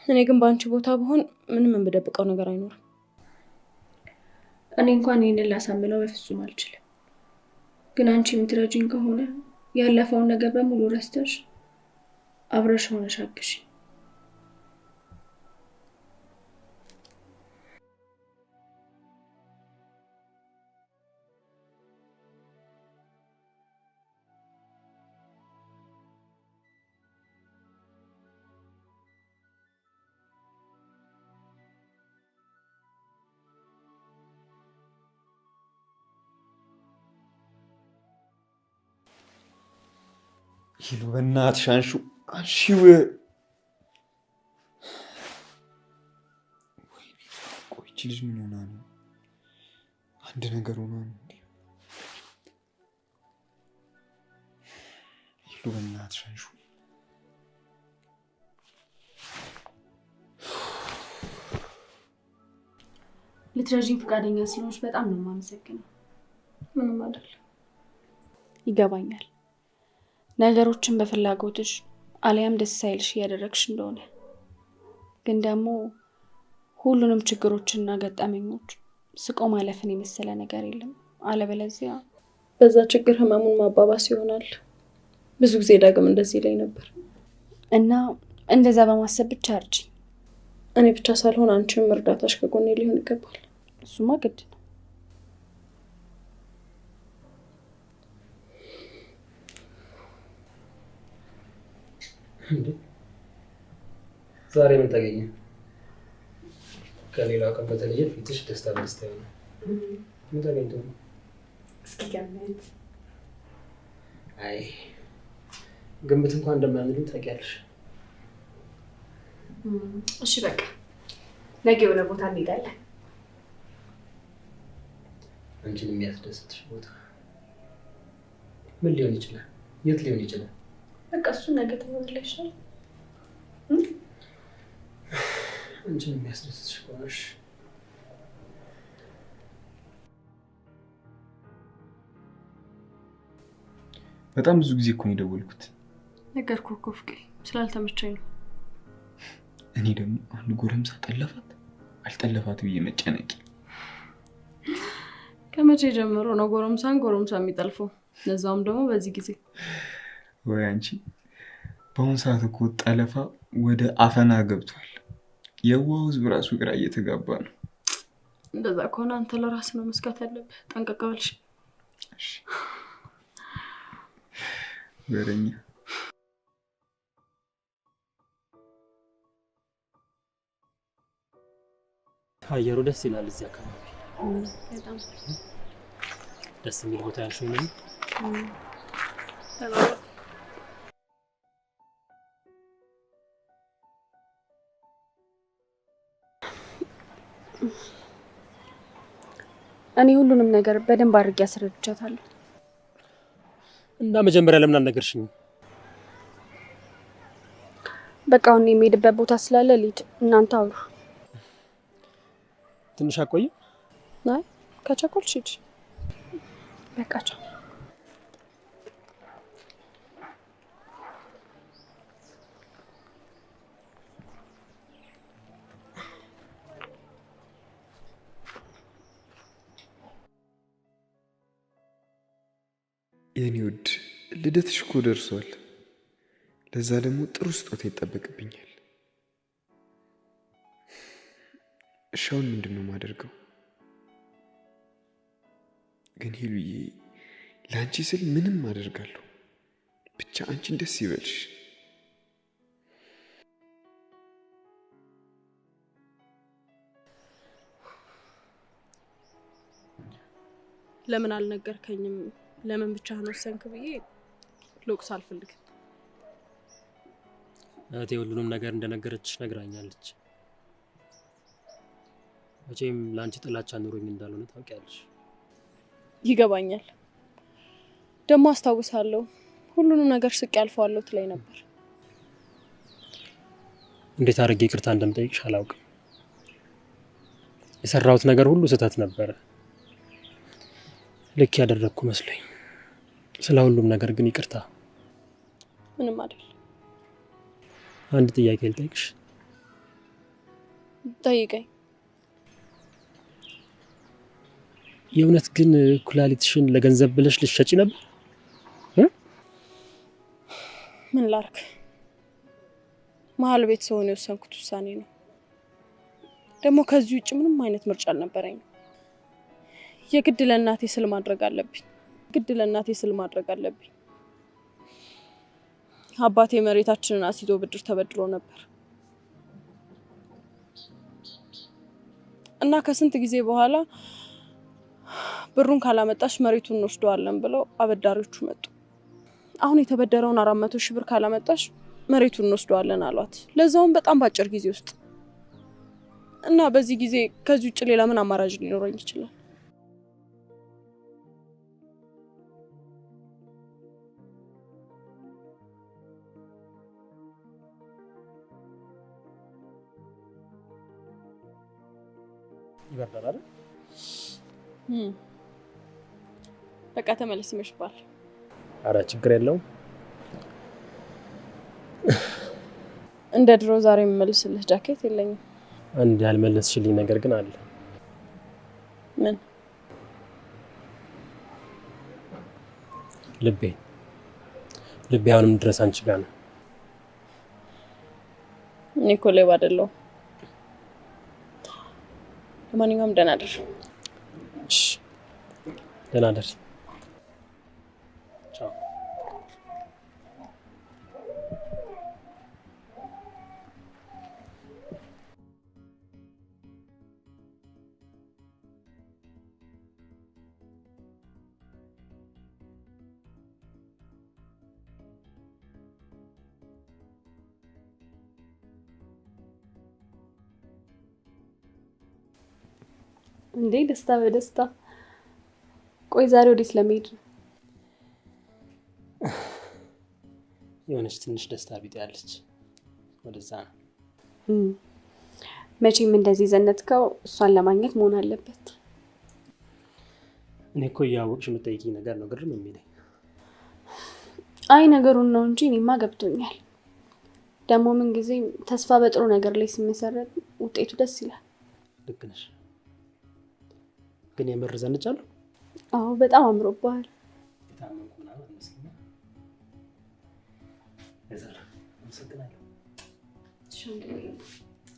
እኔ ግን በአንቺ ቦታ ብሆን ምንም የምደብቀው ነገር አይኖርም። እኔ እንኳን ይሄንን ላሳምነው በፍጹም አልችልም። ግን አንቺ የምትረጂኝ ከሆነ ያለፈውን ነገር በሙሉ ረስተሽ አብረሽ ሆነሽ አግሽ። ሂሉ በእናትሽ አንሺው አንሺው። ቆይ ይቺ ልጅ ምን ሆና ነው? አንድ ነገር ሆና ነው እንዴ? ሂሉ በእናትሽ አንሺው። ልትረጂኝ ፈቃደኛ ስለሆንሽ በጣም ነው የማመሰግነው። ምንም አይደለም። ይገባኛል ነገሮችን በፍላጎትሽ አለያም ደስ ሳይልሽ እያደረግሽ እንደሆነ። ግን ደግሞ ሁሉንም ችግሮችና ገጠመኞች ስቆ ማለፍን የመሰለ ነገር የለም። አለበለዚያ በዛ ችግር ህመሙን ማባባስ ይሆናል። ብዙ ጊዜ ዳግም እንደዚህ ላይ ነበር እና እንደዛ በማሰብ ብቻ እርጂኝ። እኔ ብቻ ሳልሆን አንቺም እርዳታሽ ከጎኔ ሊሆን ይገባል። እሱማ ግድ ነው። ዛሬ ምን ተገኘ? ከሌላው ቀን በተለየ ፊትሽ ደስታ በደስታ ነው። ምን ተገኝቶ ነው? እስኪ ገምት። አይ ግምት እንኳን እንደማያምኑኝ ታውቂያለሽ። እሺ በቃ ነገ የሆነ ቦታ እንሄዳለን። አንቺን የሚያስደስትሽ ቦታ ምን ሊሆን ይችላል? የት ሊሆን ይችላል? በቃ እሱ ነገ ተወለሽ። አንቺን የሚያስደስትሽ ከሆነሽ በጣም ብዙ ጊዜ እኮ ነው የደወልኩት። ነገርኩህ እኮ ፍቅሬ፣ ስላልተመቸኝ ነው። እኔ ደግሞ አንድ ጎረምሳ ጠለፋት አልጠለፋት ብዬ መጨነቂ። ከመቼ ጀምሮ ነው ጎረምሳ የሚጠልፈው? ለዛውም ደግሞ በዚህ ጊዜ። ወይ አንቺ፣ በአሁን ሰዓት እኮ ጠለፋ ወደ አፈና ገብቷል። የዋህ ህዝብ ራሱ ግራ እየተጋባ ነው። እንደዛ ከሆነ አንተ ለራስህ ነው መስጋት ያለብህ። ጠንቀቅ በልሽ። እሺ ወረኛ። አየሩ ደስ ይላል እዚህ አካባቢ። በጣም ደስ የሚል ቦታ ያልሽው ነው። እኔ ሁሉንም ነገር በደንብ አድርጌ አስረድቻታለሁ። እና መጀመሪያ ለምን አልነገርሽኝ? በቃ አሁን የሚሄድበት ቦታ ስላለ ልሂድ፣ እናንተ አውሩ። ትንሽ አቆይ። አይ ከቸኮልሽ ሂጂ። በቃ ቻው። የኔ ውድ ልደትሽ እኮ ደርሷል። ለዛ ደግሞ ጥሩ ስጦታ ይጠበቅብኛል። እሺ አሁን ምንድን ነው የማደርገው? ግን ሄሉዬ ለአንቺ ስል ምንም አደርጋለሁ። ብቻ አንቺን ደስ ይበልሽ። ለምን አልነገርከኝም? ለምን ብቻህን ወሰንክ ብዬ ልወቅስ አልፈልግም። እህቴ ሁሉንም ነገር እንደነገረችሽ ነግራኛለች። መቼም ለአንቺ ጥላቻ ኑሮኝ እንዳልሆነ ታውቂያለሽ። ይገባኛል። ደግሞ አስታውሳለሁ ሁሉንም ነገር ስቅ ያልፈዋለሁ ትለኝ ነበር። እንዴት አድርጌ ይቅርታ እንደምጠይቅሽ አላውቅም። የሰራሁት ነገር ሁሉ ስህተት ነበረ። ልክ ያደረግኩ መስሎኝ። ስለ ሁሉም ነገር ግን ይቅርታ። ምንም አይደል። አንድ ጥያቄ ልጠይቅሽ። ጠይቀኝ። የእውነት ግን ኩላሊትሽን ለገንዘብ ብለሽ ልትሸጪ ነበር? ምን ላርክ? መሀል ቤት ሰውን የወሰንኩት ውሳኔ ነው። ደግሞ ከዚህ ውጭ ምንም አይነት ምርጫ አልነበረኝም። የግድ ለእናቴ ስል ማድረግ አለብኝ። አባቴ መሬታችንን አስይዞ ብድር ተበድሮ ነበር እና ከስንት ጊዜ በኋላ ብሩን ካላመጣሽ መሬቱን እንወስደዋለን ብለው አበዳሪዎቹ መጡ። አሁን የተበደረውን 400 ሺህ ብር ካላመጣሽ መሬቱን እንወስደዋለን አሏት። ለዛውም በጣም ባጭር ጊዜ ውስጥ እና በዚህ ጊዜ ከዚህ ውጭ ሌላ ምን አማራጭ ሊኖረኝ ይችላል? ይበርዳል አይደል? በቃ ተመለስ፣ ይመሽባል። አረ ችግር የለውም። እንደ ድሮ ዛሬ የምመልስልህ ጃኬት የለኝም። አንድ ያልመለስሽልኝ ነገር ግን አለ። ምን? ልቤ አሁንም ድረስ አንቺ ጋር ነው። እኔ እኮ ሌባ አይደለሁም። ለማንኛውም ደህና አደር። እሺ ደህና አደር። ቻው። እንዴ ደስታ በደስታ። ቆይ ዛሬ ወዴት ለመሄድ ነው? የሆነች ትንሽ ደስታ ቢጤ ያለች ወደዛ ነው። መቼም እንደዚህ ዘነትከው እሷን ለማግኘት መሆን አለበት። እኔ እኮ እያወቅሽ የምጠይቂኝ ነገር ነው ግርም የሚለኝ። አይ ነገሩን ነው እንጂ እኔማ ገብቶኛል። ደግሞ ምን ጊዜ ተስፋ በጥሩ ነገር ላይ ሲመሰረት ውጤቱ ደስ ይላል። ልክ ነሽ። ግን የምር ዘንጫለሁ? አዎ በጣም አምሮብሃል።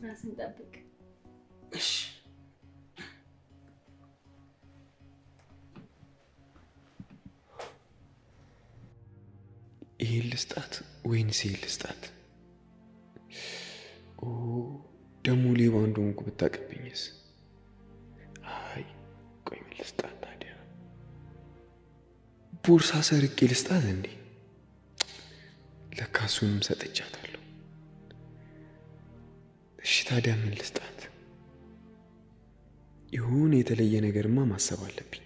ራስን ጠብቅ። ይሄን ልስጣት ወይንስ ይሄን ልስጣት? ደግሞ ሌባ እንደሆንኩ ብታውቅብኝስ? አይ ቆይ ምን ልስጣት ታዲያ? ቦርሳ ሰርቄ ልስጣት እንዴ? ለካ እሱንም ሰጥቻታለሁ። እሺ ታዲያ ምን ልስጣት? የሆነ የተለየ ነገርማ ማሰብ አለብኝ።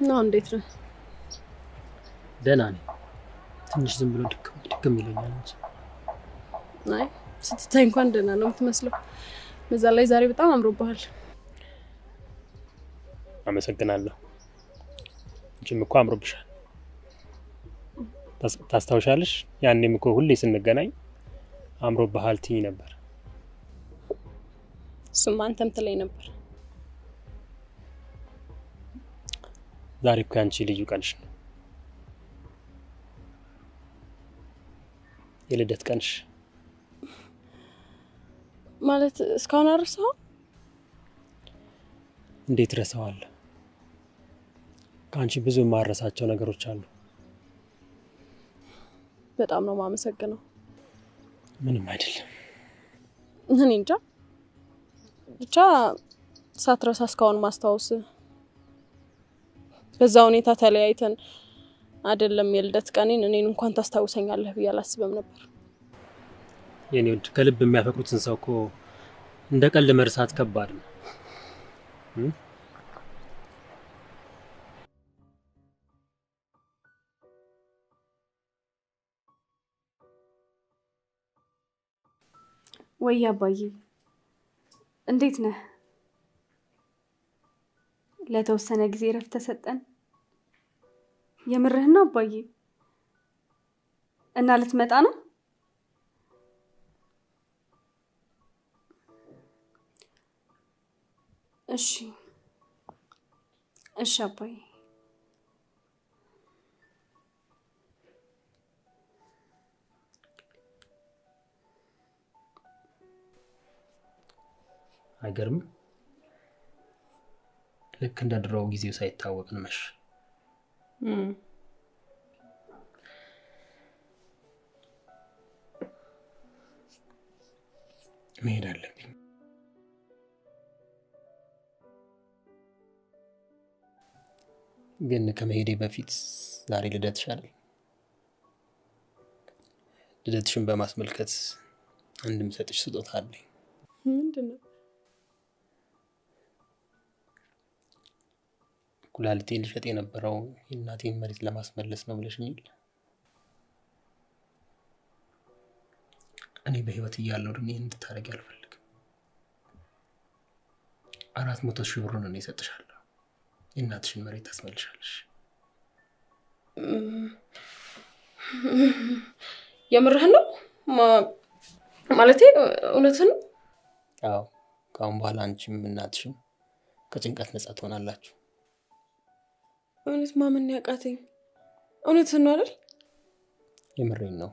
ነው እንዴት ነው? ደህና ነኝ። ትንሽ ዝም ብሎ ድክም ይለኛል እንጂ። አይ ስትታይ እንኳን ደህና ነው የምትመስለው። በዛ ላይ ዛሬ በጣም አምሮብሃል። አመሰግናለሁ። አንቺም እኮ አምሮብሻል። ታስታውሻለሽ? ያኔም እኮ ሁሌ ስንገናኝ አምሮብሃል ትይ ነበር። እሱማ አንተም ትለኝ ነበር። ዛሬ እኮ ያንቺ ልዩ ቀንሽ ነው። የልደት ቀንሽ ማለት እስካሁን አረሳው? እንዴት ረሳዋለሁ? ከአንቺ ብዙ የማረሳቸው ነገሮች አሉ። በጣም ነው የማመሰግነው። ምንም አይደለም። እኔ እንጃ ብቻ ሳትረሳ እስካሁን ማስታወስ በዛ ሁኔታ ተለያይተን አይደለም የልደት ቀኔን እኔን እንኳን ታስታውሰኛለህ ብዬ አላስብም ነበር። የኔ ወድ ከልብ የሚያፈቅሩትን ሰው እኮ እንደ ቀልድ መርሳት ከባድ ነው። ወይ አባዬ እንዴት ነህ? ለተወሰነ ጊዜ ረፍት ተሰጠን። የምርህና አባዬ? እና ልትመጣ ነው? እሺ እሺ አባዬ። አይገርም? ልክ እንደ ድሮው ጊዜው ሳይታወቅ ነሽ። መሄድ አለብኝ። ግን ከመሄዴ በፊት ዛሬ ልደትሽ አይደል? ልደትሽን በማስመልከት አንድም ሰጥሽ ስጦታ አለኝ። ምንድነው? ኩላሊቴን ልሸጥ የነበረው የእናቴን መሬት ለማስመለስ ነው ብለሽኝ። እኔ በህይወት እያለሁ ግን ይሄን እንድታረጊ አልፈልግም። 400,000 ብር ነው እሰጥሻለሁ። የእናትሽን መሬት ታስመልሻለሽ። የምርህን ነው? ማለቴ እውነትህን ነው? አዎ፣ ከአሁን በኋላ አንቺም እናትሽም ከጭንቀት ነጻ ትሆናላችሁ። እውነት ማመን ያቃተኝ። እውነትህን ነው አይደል? የምሬን ነው።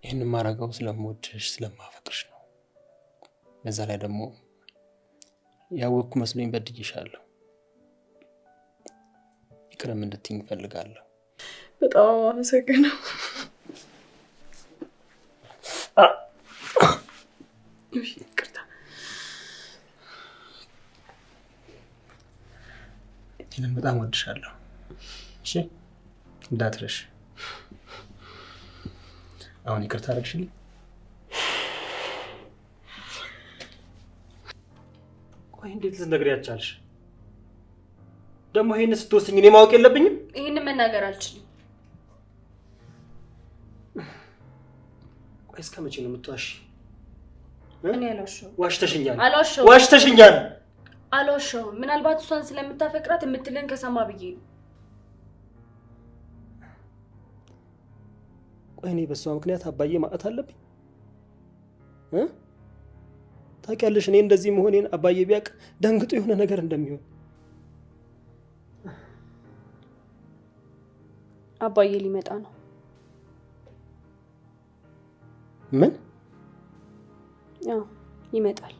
ይህን ማረጋው ስለምወድሽ ስለማፈቅርሽ ነው። በዛ ላይ ደግሞ ያወቅኩ መስሎኝ በድዬሻለሁ። ይቅርም እንድትይኝ እፈልጋለሁ። በጣም አመሰግናለሁ። ይቅርታ። እኔም በጣም ወድሻለሁ። እሺ እንዳትረሽ። አሁን ይቅርታ አደረግሽልኝ? ቆይ እንዴት ልትነግሪኝ አልቻልሽ? ደግሞ ይሄን ስትወስኝ እኔ ማወቅ የለብኝም? ይሄን መናገር አልችልም። ቆይ እስከ መቼ ነው የምትዋሺ? እኔ አልዋሸሁም። ዋሽተሽኛል። አልዋሸሁም። ዋሽተሽኛል። አልዋሸሁም። ምናልባት እሷን ስለምታፈቅራት የምትልን ከሰማ ብዬ ነው። ቆይ እኔ በሷ ምክንያት አባዬ ማጣት አለብኝ? ታውቂያለሽ እኔ እንደዚህ መሆኔን አባዬ ቢያውቅ ደንግጦ የሆነ ነገር እንደሚሆን። አባዬ ሊመጣ ነው። ምን? ያው ይመጣል።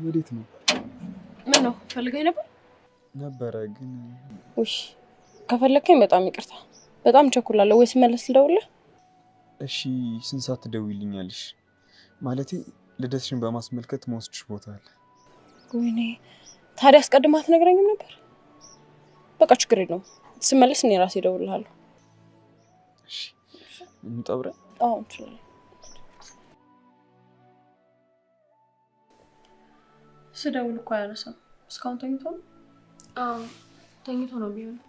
ወዴት ነው? ምን ነው ፈልገኝ ነበረ ግን ውይ ከፈለከኝ በጣም ይቅርታ። በጣም ቸኩላለሁ። ወይስ መለስ ልደውልልህ? እሺ ስንት ሰዓት ትደውይልኛለሽ? ማለቴ ልደትሽን በማስመልከት መወስድሽ ቦታ አለ። ወይኔ ታዲያ አስቀድማ አትነግረኝም ነበር? በቃ ችግር የለውም። ስመለስ እኔ ራሴ እደውልልሃለሁ። እሺ እንጠብረ? አዎ እንችላለን። ስደውል እኮ አያነሳም። እስካሁን ተኝቶ ነው? አዎ ተኝቶ ነው ቢሆነው።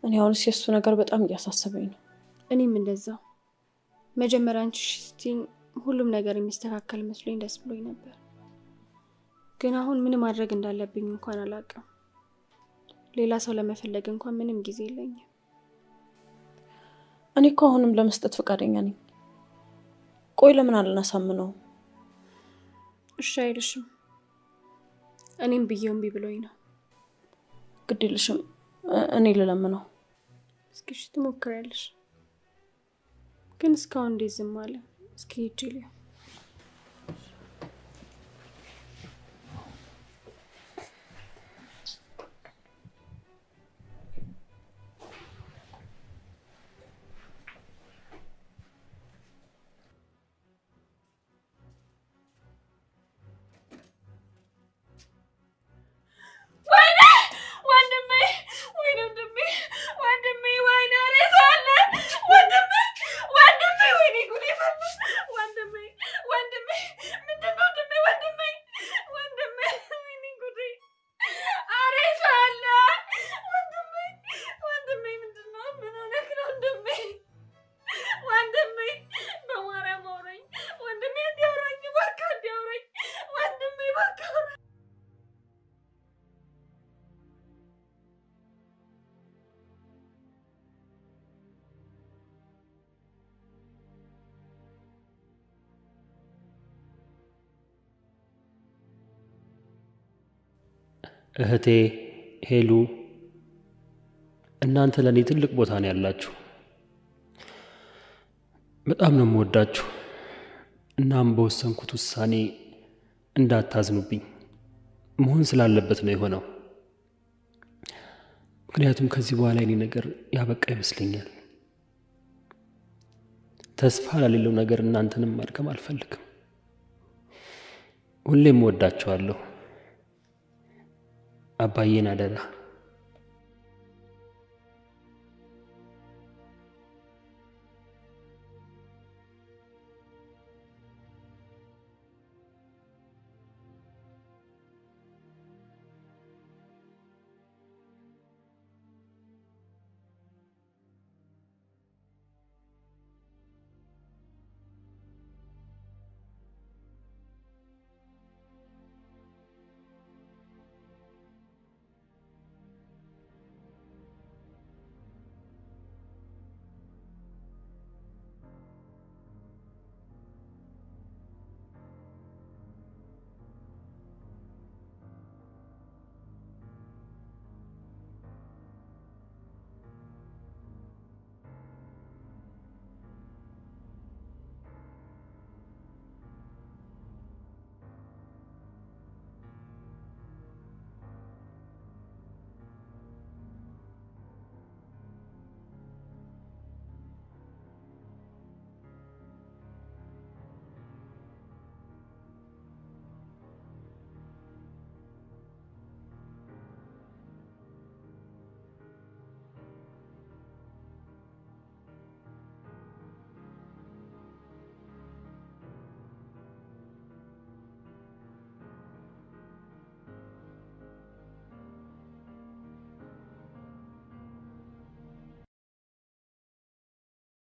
እኔ አሁንስ የሱ ነገር በጣም እያሳሰበኝ ነው። እኔም እንደዛው። መጀመሪያ አንቺ ስትይኝ ሁሉም ነገር የሚስተካከል መስሎኝ ደስ ብሎኝ ነበር። ግን አሁን ምን ማድረግ እንዳለብኝ እንኳን አላውቅም። ሌላ ሰው ለመፈለግ እንኳን ምንም ጊዜ የለኝም። እኔ እኮ አሁንም ለመስጠት ፈቃደኛ ነኝ። ቆይ ለምን አልነሳምነው? እሺ አይልሽም? እኔም ብዬው እምቢ ብሎኝ ነው። ግድ የለሽም እኔ ልለምነው። እስኪ እሺ ትሞክሪያለሽ? ግን እስካሁን እንዴት ዝም አለ? እስኪ ሂጂ ልየው። ወንድሜ እህቴ ሄሉ፣ እናንተ ለእኔ ትልቅ ቦታ ነው ያላችሁ። በጣም ነው የምወዳችሁ። እናም በወሰንኩት ውሳኔ እንዳታዝኑብኝ። መሆን ስላለበት ነው የሆነው። ምክንያቱም ከዚህ በኋላ የኔ ነገር ያበቃ ይመስለኛል። ተስፋ ለሌለው ነገር እናንተንም ማድከም አልፈልግም። ሁሌም እወዳችኋለሁ። አባዬን አደራ